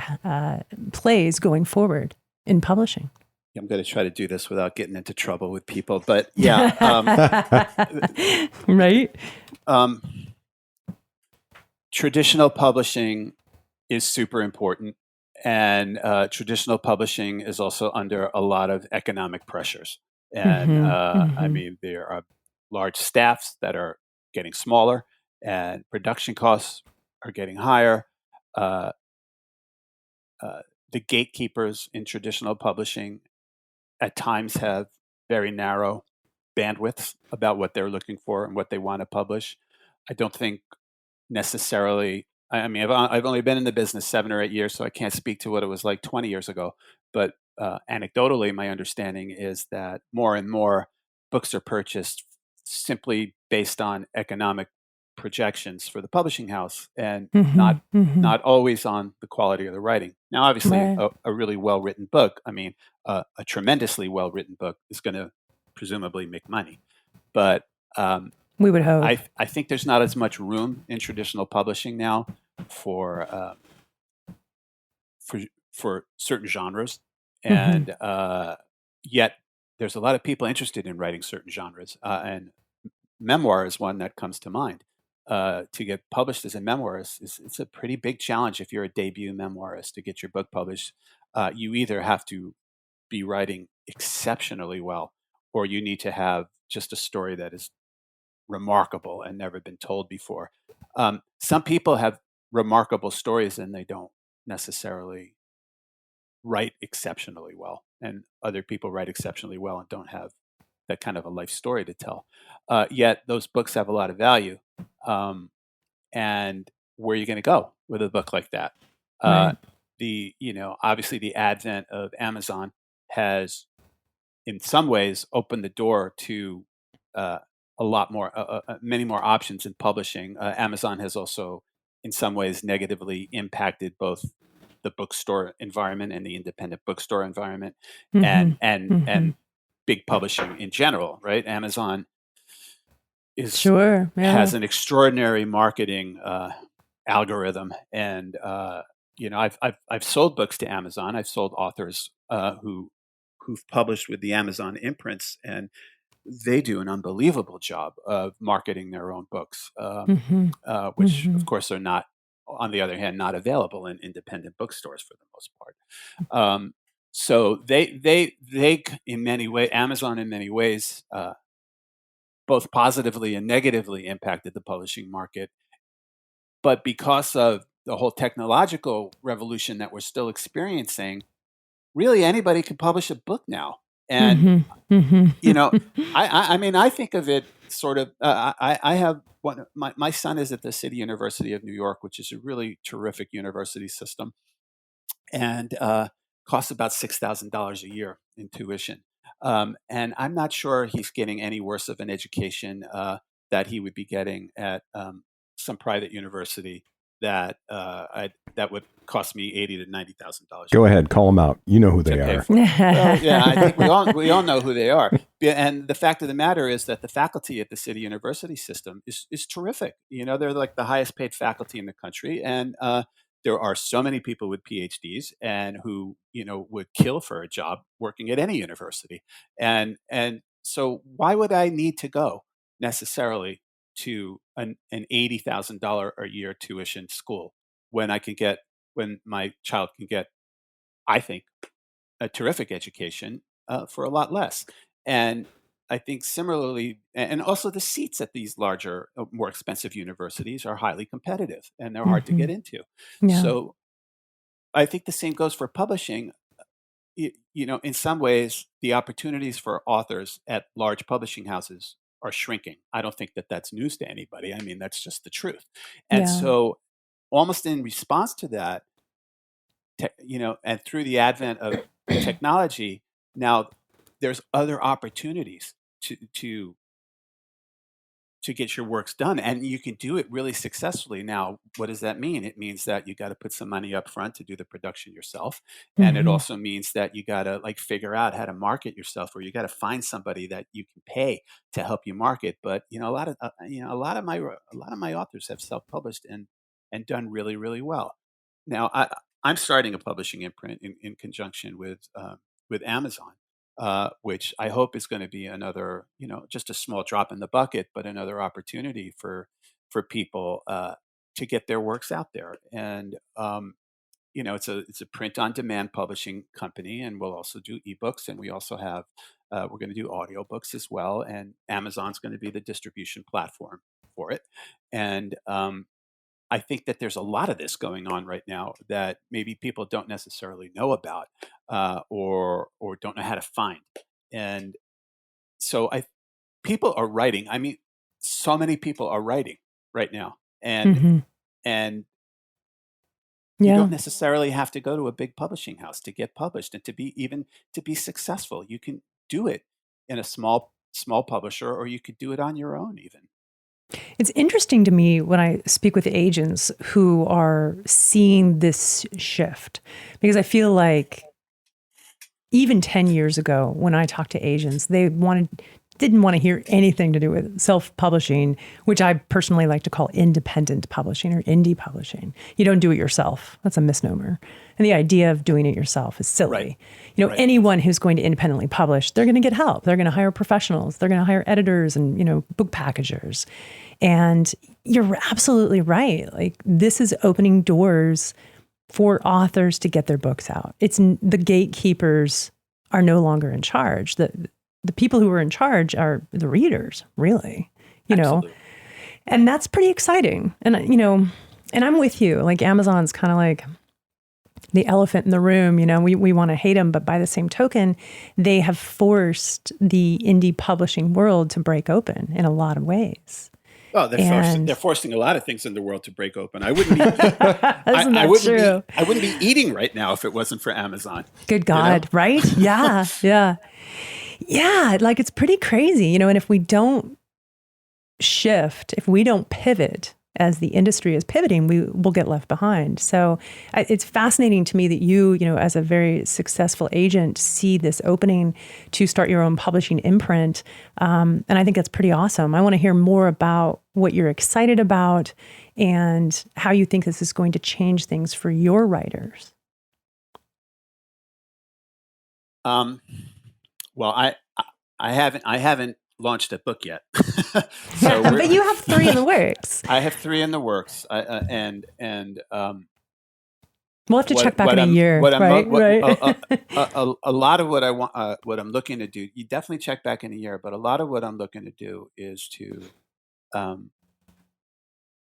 [SPEAKER 1] plays going forward in publishing?
[SPEAKER 3] I'm going to try to do this without getting into trouble with people, but yeah.
[SPEAKER 1] Right?
[SPEAKER 3] Traditional publishing is super important. And traditional publishing is also under a lot of economic pressures. And I mean, there are large staffs that are getting smaller, and production costs are getting higher. The gatekeepers in traditional publishing at times have very narrow bandwidths about what they're looking for and what they want to publish. I don't think necessarily. I mean, I've only been in the business 7 or 8 years, so I can't speak to what it was like 20 years ago. But anecdotally, my understanding is that more and more books are purchased simply based on economic projections for the publishing house, and not always on the quality of the writing. Now, obviously,
[SPEAKER 1] Right.
[SPEAKER 3] a really well written book, a tremendously well written book, is going to presumably make money, but
[SPEAKER 1] We would hope.
[SPEAKER 3] I think there's not as much room in traditional publishing now for for certain genres, and yet there's a lot of people interested in writing certain genres, and memoir is one that comes to mind. To get published as a memoir is it's a pretty big challenge if you're a debut memoirist to get your book published. You either have to be writing exceptionally well, or you need to have just a story that is remarkable and never been told before. Some people have remarkable stories and they don't necessarily write exceptionally well, and other people write exceptionally well and don't have that kind of a life story to tell. Yet those books have a lot of value. And where are you going to go with a book like that?
[SPEAKER 1] Right.
[SPEAKER 3] Obviously the advent of Amazon has, in some ways, opened the door to a lot more, many more options in publishing. Amazon has also, in some ways, negatively impacted both the bookstore environment and the independent bookstore environment, and big publishing in general. Right? Amazon has an extraordinary marketing algorithm, and I've sold books to Amazon. I've sold authors who've published with the Amazon imprints, and they do an unbelievable job of marketing their own books, which of course are not, on the other hand, not available in independent bookstores for the most part. So they in many ways, Amazon in many ways, both positively and negatively impacted the publishing market. But because of the whole technological revolution that we're still experiencing, really anybody can publish a book now. And I think of it sort of. I have one. My son is at the City University of New York, which is a really terrific university system, and costs about $6,000 a year in tuition. And I'm not sure he's getting any worse of an education that he would be getting at some private university that that would cost me $80,000 to $90,000.
[SPEAKER 2] Go ahead, call them out. You know who they are.
[SPEAKER 3] Well, yeah, I think we all know who they are. And the fact of the matter is that the faculty at the City University system is terrific. They're like the highest paid faculty in the country, and there are so many people with PhDs and who would kill for a job working at any university. And so why would I need to go necessarily to an $80,000 a year tuition school when my child can get, I think, a terrific education for a lot less? And I think similarly, and also the seats at these larger, more expensive universities are highly competitive and they're hard to get into.
[SPEAKER 1] Yeah.
[SPEAKER 3] So I think the same goes for publishing. In some ways, the opportunities for authors at large publishing houses are shrinking. I don't think that that's news to anybody. I mean, that's just the truth. And so almost in response to that, and through the advent of technology, now there's other opportunities to get your works done, and you can do it really successfully. Now, what does that mean? It means that you got to put some money up front to do the production yourself, and it also means that you got to figure out how to market yourself, or you got to find somebody that you can pay to help you market. But a lot of my authors have self-published and done really, really well. Now, I'm starting a publishing imprint in conjunction with Amazon, which I hope is going to be another, just a small drop in the bucket, but another opportunity for people to get their works out there. And it's a print on demand publishing company, and we'll also do ebooks, and we also have we're going to do audiobooks as well. And Amazon's going to be the distribution platform for it. And I think that there's a lot of this going on right now that maybe people don't necessarily know about or don't know how to find. And so people are writing. I mean, so many people are writing right now, and You
[SPEAKER 1] Yeah.
[SPEAKER 3] don't necessarily have to go to a big publishing house to get published and to be successful. You can do it in a small publisher, or you could do it on your own even.
[SPEAKER 1] It's interesting to me when I speak with agents who are seeing this shift, because I feel like even 10 years ago, when I talked to agents, they didn't want to hear anything to do with self-publishing, which I personally like to call independent publishing or indie publishing. You don't do it yourself. That's a misnomer. And the idea of doing it yourself is silly.
[SPEAKER 3] Right. Right.
[SPEAKER 1] Anyone who's going to independently publish, they're going to get help. They're going to hire professionals. They're going to hire editors and, book packagers. And you're absolutely right. Like, this is opening doors for authors to get their books out. The gatekeepers are no longer in charge. The people who are in charge are the readers, really,
[SPEAKER 3] Absolutely.
[SPEAKER 1] And that's pretty exciting. And, and I'm with you. Like, Amazon's kind of like the elephant in the room. We want to hate them, but by the same token, they have forced the indie publishing world to break open in a lot of ways.
[SPEAKER 3] Oh, they're forcing a lot of things in the world to break open. I wouldn't be. I wouldn't be eating right now if it wasn't for Amazon.
[SPEAKER 1] Good God, right? Yeah, yeah. Like, it's pretty crazy, and if we don't shift, if we don't pivot as the industry is pivoting, we will get left behind. So it's fascinating to me that you, as a very successful agent, see this opening to start your own publishing imprint. And I think that's pretty awesome. I want to hear more about what you're excited about and how you think this is going to change things for your writers.
[SPEAKER 3] Well, I haven't launched a book yet.
[SPEAKER 1] But you have 3 in the works.
[SPEAKER 3] I have 3 in the works,
[SPEAKER 1] we'll have to check back in a year, right?
[SPEAKER 3] A lot of what I want, what I'm looking to do, you definitely check back in a year. But a lot of what I'm looking to do is to,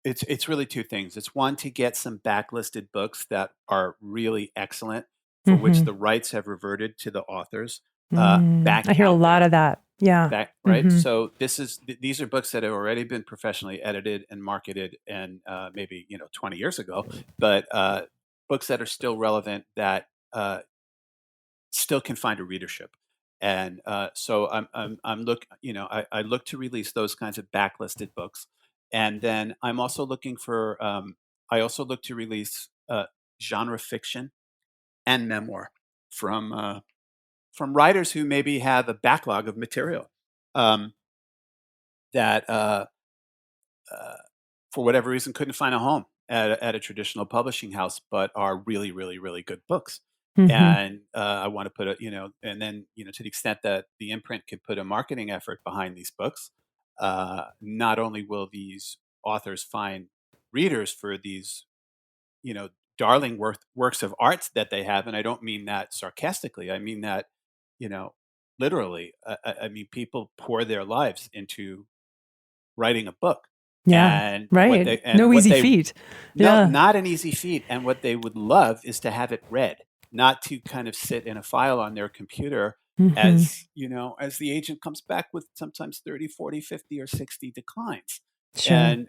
[SPEAKER 3] it's really 2 things. It's one, to get some backlisted books that are really excellent, for which the rights have reverted to the authors.
[SPEAKER 1] I hear a lot of that. Yeah.
[SPEAKER 3] Right. So these are books that have already been professionally edited and marketed, and maybe 20 years ago, but books that are still relevant, that still can find a readership. And so I look to release those kinds of backlisted books, and then I'm also looking for I also look to release genre fiction and memoir from writers who maybe have a backlog of material that, for whatever reason, couldn't find a home at a traditional publishing house, but are really, really, really good books. And I want to put and then, to the extent that the imprint could put a marketing effort behind these books, not only will these authors find readers for these, darling works of art that they have, and I don't mean that sarcastically. I mean that, literally. I mean, people pour their lives into writing a book.
[SPEAKER 1] Yeah,
[SPEAKER 3] and
[SPEAKER 1] right. No easy feat.
[SPEAKER 3] No, not an easy feat. And what they would love is to have it read, not to kind of sit in a file on their computer as the agent comes back with sometimes 30, 40, 50, or 60 declines.
[SPEAKER 1] Sure.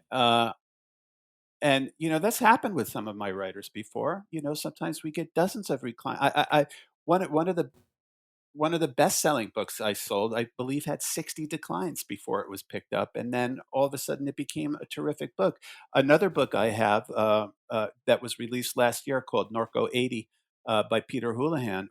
[SPEAKER 3] And that's happened with some of my writers before. Sometimes we get dozens of declines. One of the best-selling books I sold, I believe, had 60 declines before it was picked up, and then all of a sudden it became a terrific book. Another book I have that was released last year, called Norco 80 by Peter Houlihan,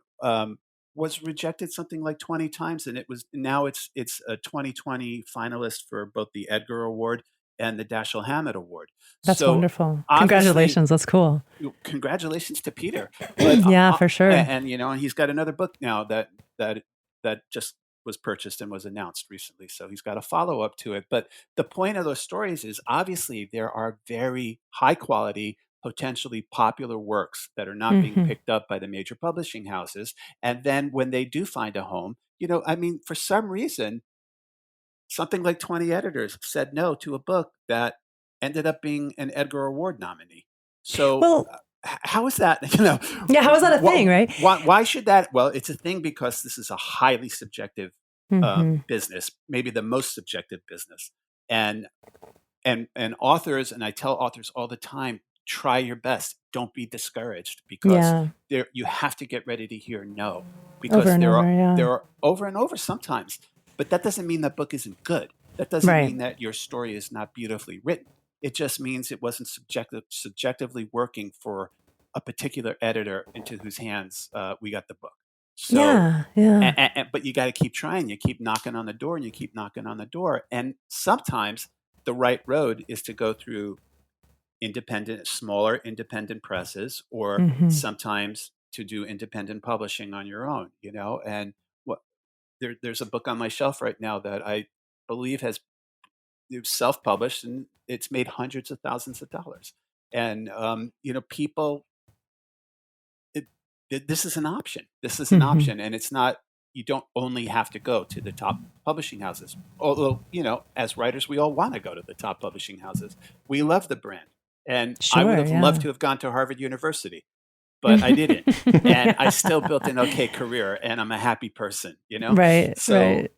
[SPEAKER 3] was rejected something like 20 times, and it's a 2020 finalist for both the Edgar Award and the Dashiell Hammett Award.
[SPEAKER 1] That's wonderful. Congratulations. That's cool.
[SPEAKER 3] Congratulations to Peter. But,
[SPEAKER 1] yeah, for sure.
[SPEAKER 3] And he's got another book now that just was purchased and was announced recently. So he's got a follow-up to it. But the point of those stories is, obviously there are very high quality, potentially popular works that are not being picked up by the major publishing houses. And then when they do find a home, for some reason, something like 20 editors said no to a book that ended up being an Edgar Award nominee. So how is that?
[SPEAKER 1] Yeah, how is that a thing, right?
[SPEAKER 3] Why should that? Well, it's a thing because this is a highly subjective business, maybe the most subjective business. And authors, and I tell authors all the time, try your best. Don't be discouraged, because
[SPEAKER 1] Yeah.
[SPEAKER 3] you have to get ready to hear no,
[SPEAKER 1] Over
[SPEAKER 3] because
[SPEAKER 1] and over.
[SPEAKER 3] there
[SPEAKER 1] Yeah.
[SPEAKER 3] are over and over sometimes, but that doesn't mean that book isn't good. That doesn't
[SPEAKER 1] Right.
[SPEAKER 3] mean that your story is not beautifully written. It just means it wasn't subjectively working for a particular editor into whose hands we got the book. So,
[SPEAKER 1] Yeah. Yeah.
[SPEAKER 3] but you got to keep trying. You keep knocking on the door, and you keep knocking on the door. And sometimes the right road is to go through smaller independent presses, or
[SPEAKER 1] Hmm.
[SPEAKER 3] sometimes to do independent publishing on your own. And what there's a book on my shelf right now that I believe has self-published, and it's made hundreds of thousands of dollars. And people, it, this is an option. This is an
[SPEAKER 1] Hmm.
[SPEAKER 3] option, and it's not. You don't only have to go to the top publishing houses. Although, as writers, we all want to go to the top publishing houses. We love the brand, and I would
[SPEAKER 1] Sure.
[SPEAKER 3] have loved
[SPEAKER 1] Yeah.
[SPEAKER 3] to have gone to Harvard University, but I didn't, and I still built an okay career, and I'm a happy person.
[SPEAKER 1] Right.
[SPEAKER 3] So.
[SPEAKER 1] Right.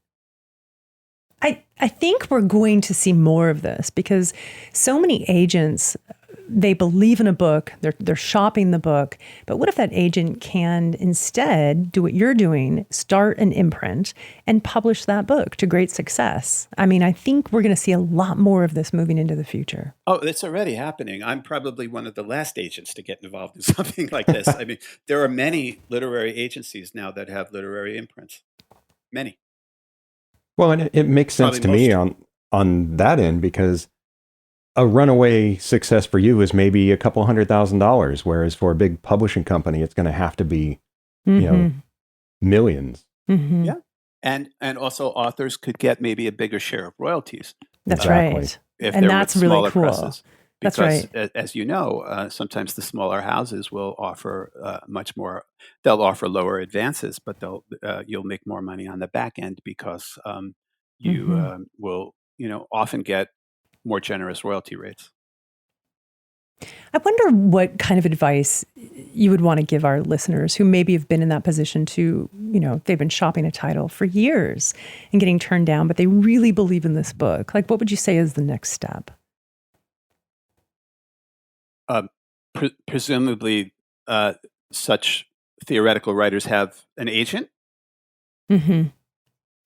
[SPEAKER 1] I think we're going to see more of this because so many agents, they believe in a book, they're shopping the book, but what if that agent can instead do what you're doing, start an imprint and publish that book to great success? I mean, I think we're going to see a lot more of this moving into the future.
[SPEAKER 3] Oh, it's already happening. I'm probably one of the last agents to get involved in something like this. I mean, there are many literary agencies now that have literary imprints. Many.
[SPEAKER 2] Well, and it makes sense
[SPEAKER 3] Probably
[SPEAKER 2] to me
[SPEAKER 3] most.
[SPEAKER 2] on that end, because a runaway success for you is maybe a couple $100,000, whereas for a big publishing company, it's going to have to be,
[SPEAKER 1] Mm-hmm.
[SPEAKER 2] millions.
[SPEAKER 1] Mm-hmm.
[SPEAKER 3] Yeah. And also authors could get maybe a bigger share of royalties.
[SPEAKER 1] That's
[SPEAKER 2] Exactly.
[SPEAKER 1] right.
[SPEAKER 3] If
[SPEAKER 1] And
[SPEAKER 3] they're
[SPEAKER 1] that's
[SPEAKER 3] with
[SPEAKER 1] really
[SPEAKER 3] smaller
[SPEAKER 1] cool.
[SPEAKER 3] presses.
[SPEAKER 1] That's
[SPEAKER 3] Because,
[SPEAKER 1] right.
[SPEAKER 3] as you know, sometimes the smaller houses will offer much more. They'll offer lower advances, but you'll make more money on the back end, because you
[SPEAKER 1] Mm-hmm.
[SPEAKER 3] will often get more generous royalty rates.
[SPEAKER 1] I wonder what kind of advice you would want to give our listeners who maybe have been in that position to, they've been shopping a title for years and getting turned down, but they really believe in this book. Like, what would you say is the next step?
[SPEAKER 3] Presumably, such theoretical writers have an agent.
[SPEAKER 1] Mm-hmm.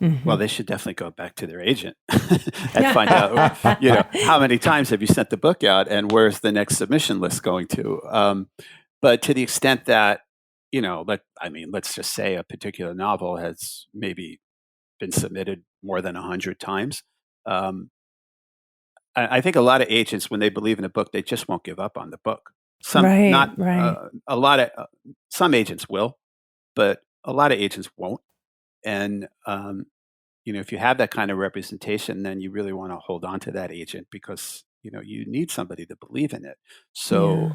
[SPEAKER 1] Mm-hmm.
[SPEAKER 3] Well, they should definitely go back to their agent and find out, how many times have you sent the book out, and where's the next submission list going to? But to the extent that, let's just say a particular novel has maybe been submitted more than 100 times. I think a lot of agents, when they believe in a book, they just won't give up on the book.
[SPEAKER 1] Right, right.
[SPEAKER 3] A lot of some agents will, but a lot of agents won't. And if you have that kind of representation, then you really want to hold on to that agent, because you need somebody to believe in it. So,
[SPEAKER 1] Yeah.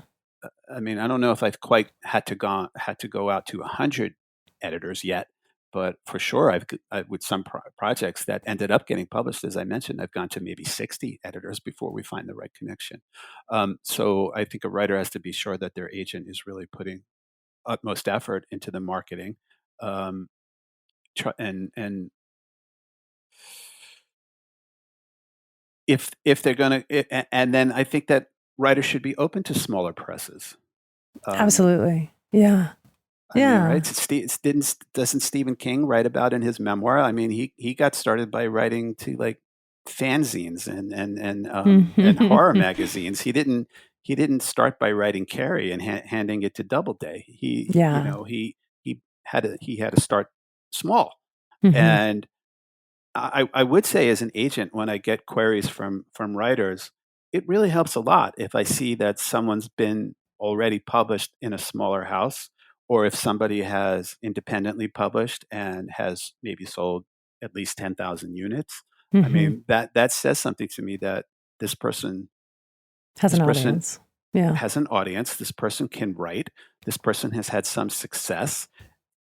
[SPEAKER 3] I mean, I don't know if I've quite had to go out to 100 editors yet, but for sure, with some projects that ended up getting published, as I mentioned, I've gone to maybe 60 editors before we find the right connection. So I think a writer has to be sure that their agent is really putting utmost effort into the marketing, and if they're going to, and then I think that writers should be open to smaller presses.
[SPEAKER 1] Absolutely. Yeah.
[SPEAKER 3] I mean, right?
[SPEAKER 1] Yeah.
[SPEAKER 3] Doesn't Stephen King write about in his memoir? I mean, he got started by writing to like fanzines and horror magazines. He didn't start by writing Carrie and handing it to Doubleday.
[SPEAKER 1] Yeah.
[SPEAKER 3] He had to start small.
[SPEAKER 1] Mm-hmm.
[SPEAKER 3] And I would say, as an agent, when I get queries from writers, it really helps a lot if I see that someone's been already published in a smaller house, or if somebody has independently published and has maybe sold at least 10,000 units. I
[SPEAKER 1] Mm-hmm.
[SPEAKER 3] mean, that says something to me, that this person
[SPEAKER 1] Has
[SPEAKER 3] this
[SPEAKER 1] an
[SPEAKER 3] person
[SPEAKER 1] audience. Yeah.
[SPEAKER 3] has an audience. This person can write. This person has had some success,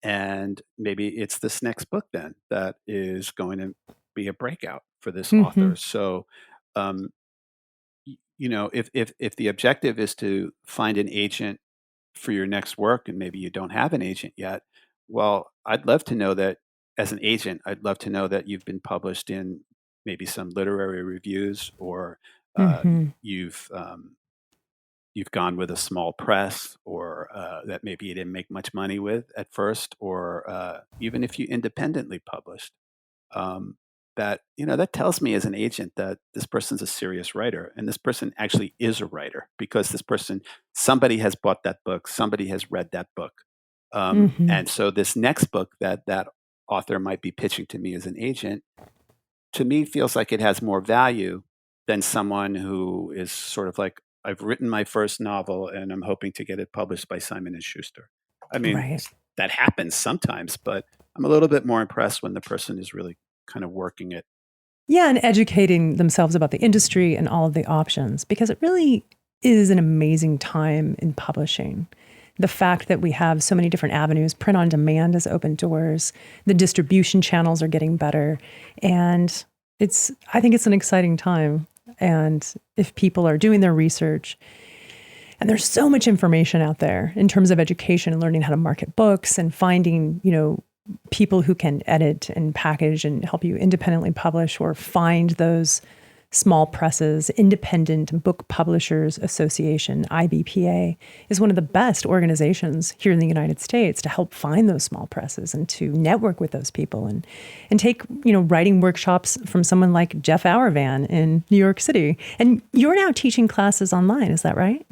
[SPEAKER 3] and maybe it's this next book then that is going to be a breakout for this
[SPEAKER 1] Mm-hmm.
[SPEAKER 3] author. So, um, if the objective is to find an agent for your next work, and maybe you don't have an agent yet, well, I'd love to know that. As an agent, I'd love to know that you've been published in maybe some literary reviews, or
[SPEAKER 1] Mm-hmm.
[SPEAKER 3] you've you've gone with a small press, or that maybe you didn't make much money with at first, or even if you independently published, that that tells me as an agent that this person's a serious writer, and this person actually is a writer, because somebody has bought that book, somebody has read that book, and so this next book that author might be pitching to me as an agent, to me feels like it has more value than someone who is sort of like, I've written my first novel and I'm hoping to get it published by Simon and Schuster. I mean,
[SPEAKER 1] Right.
[SPEAKER 3] that happens sometimes, but I'm a little bit more impressed when the person is really kind of working it.
[SPEAKER 1] Yeah, and educating themselves about the industry and all of the options, because it really is an amazing time in publishing. The fact that we have so many different avenues, print on demand has opened doors, the distribution channels are getting better, and I think it's an exciting time. And if people are doing their research, and there's so much information out there in terms of education and learning how to market books and finding, people who can edit and package and help you independently publish, or find those small presses. Independent Book Publishers Association, IBPA, is one of the best organizations here in the United States to help find those small presses and to network with those people and take, writing workshops from someone like Jeff Ourvan in New York City. And you're now teaching classes online, is that right?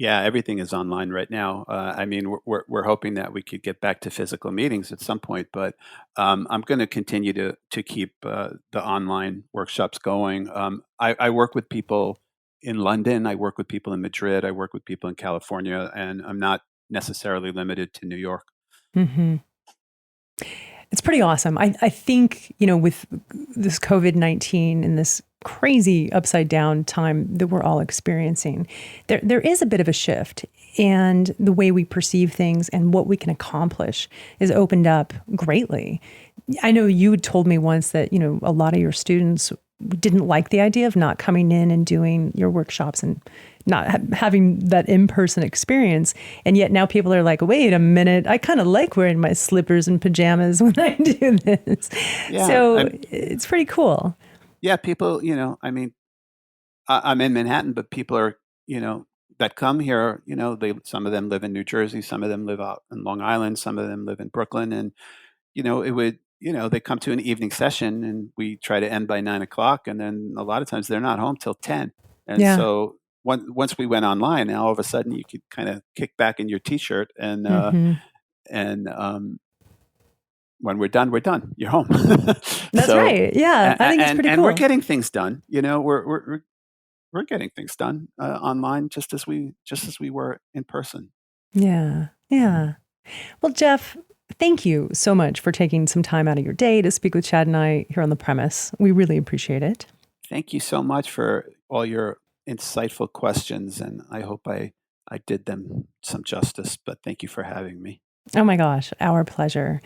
[SPEAKER 3] Yeah, everything is online right now. I mean, we're hoping that we could get back to physical meetings at some point, but I'm going to continue to keep the online workshops going. I work with people in London, I work with people in Madrid, I work with people in California, and I'm not necessarily limited to New York.
[SPEAKER 1] Mm-hmm. It's pretty awesome. I think, with this COVID-19 and this crazy upside down time that we're all experiencing, there is a bit of a shift, and the way we perceive things and what we can accomplish is opened up greatly. I know you had told me once that, a lot of your students didn't like the idea of not coming in and doing your workshops and not having that in-person experience. And yet now people are like, wait a minute, I kind of like wearing my slippers and pajamas when I do this. Yeah, so it's pretty cool.
[SPEAKER 3] Yeah, people, I mean, I'm in Manhattan, but people are, that come here, some of them live in New Jersey, some of them live out in Long Island, some of them live in Brooklyn. And, they come to an evening session and we try to end by 9:00. And then a lot of times they're not home till 10. And so once we went online, now all of a sudden you could kind of kick back in your t-shirt and, when we're done, you're home.
[SPEAKER 1] That's right. Yeah. I think it's pretty cool.
[SPEAKER 3] And we're getting things done. We're getting things done online just as we were in person.
[SPEAKER 1] Yeah. Yeah. Well, Jeff, thank you so much for taking some time out of your day to speak with Chad and I here on The Premise. We really appreciate it.
[SPEAKER 3] Thank you so much for all your insightful questions, and I hope I did them some justice, but thank you for having me.
[SPEAKER 1] Oh my gosh, our pleasure.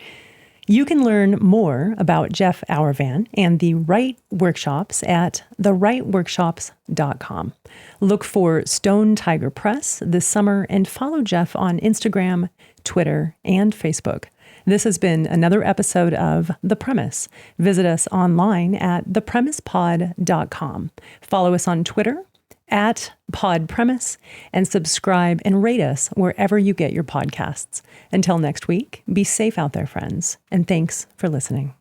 [SPEAKER 1] You can learn more about Jeff Ourvan and the Write Workshops at thewriteworkshops.com. Look for Stone Tiger Press this summer and follow Jeff on Instagram, Twitter, and Facebook. This has been another episode of The Premise. Visit us online at thepremisepod.com. Follow us on Twitter at PodPremise, and subscribe and rate us wherever you get your podcasts. Until next week, be safe out there, friends, and thanks for listening.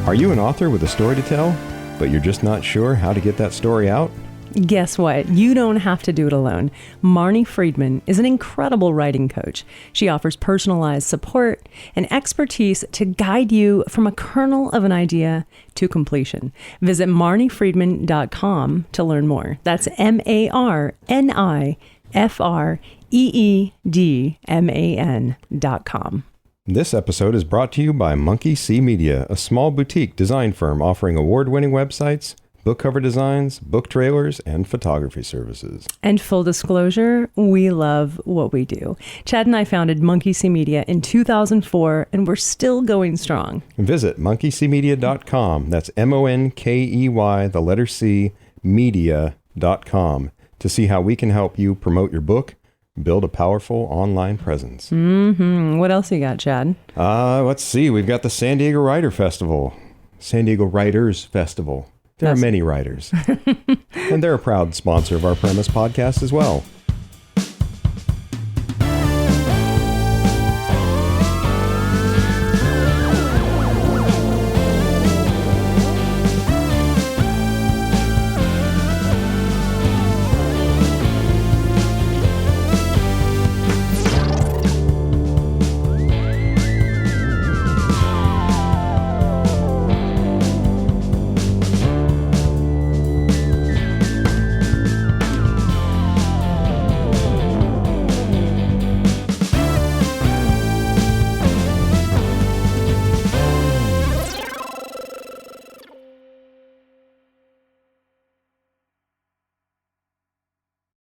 [SPEAKER 2] Are you an author with a story to tell, but you're just not sure how to get that story out?
[SPEAKER 1] Guess what? You don't have to do it alone. Marnie Friedman is an incredible writing coach. She offers personalized support and expertise to guide you from a kernel of an idea to completion. Visit marniefriedman.com to learn more. That's MarniFreedman.com.
[SPEAKER 2] This episode is brought to you by Monkey See Media, a small boutique design firm offering award-winning websites, book cover designs, book trailers, and photography services.
[SPEAKER 1] And full disclosure, we love what we do. Chad and I founded Monkey See Media in 2004, and we're still going strong.
[SPEAKER 2] Visit monkeyseemedia.com. That's MONKEY, the letter C, media.com, to see how we can help you promote your book, build a powerful online presence.
[SPEAKER 1] What else you got, Chad?
[SPEAKER 2] Let's see. We've got the San Diego Writers Festival. There are many writers. And they're a proud sponsor of our Premise podcast as well.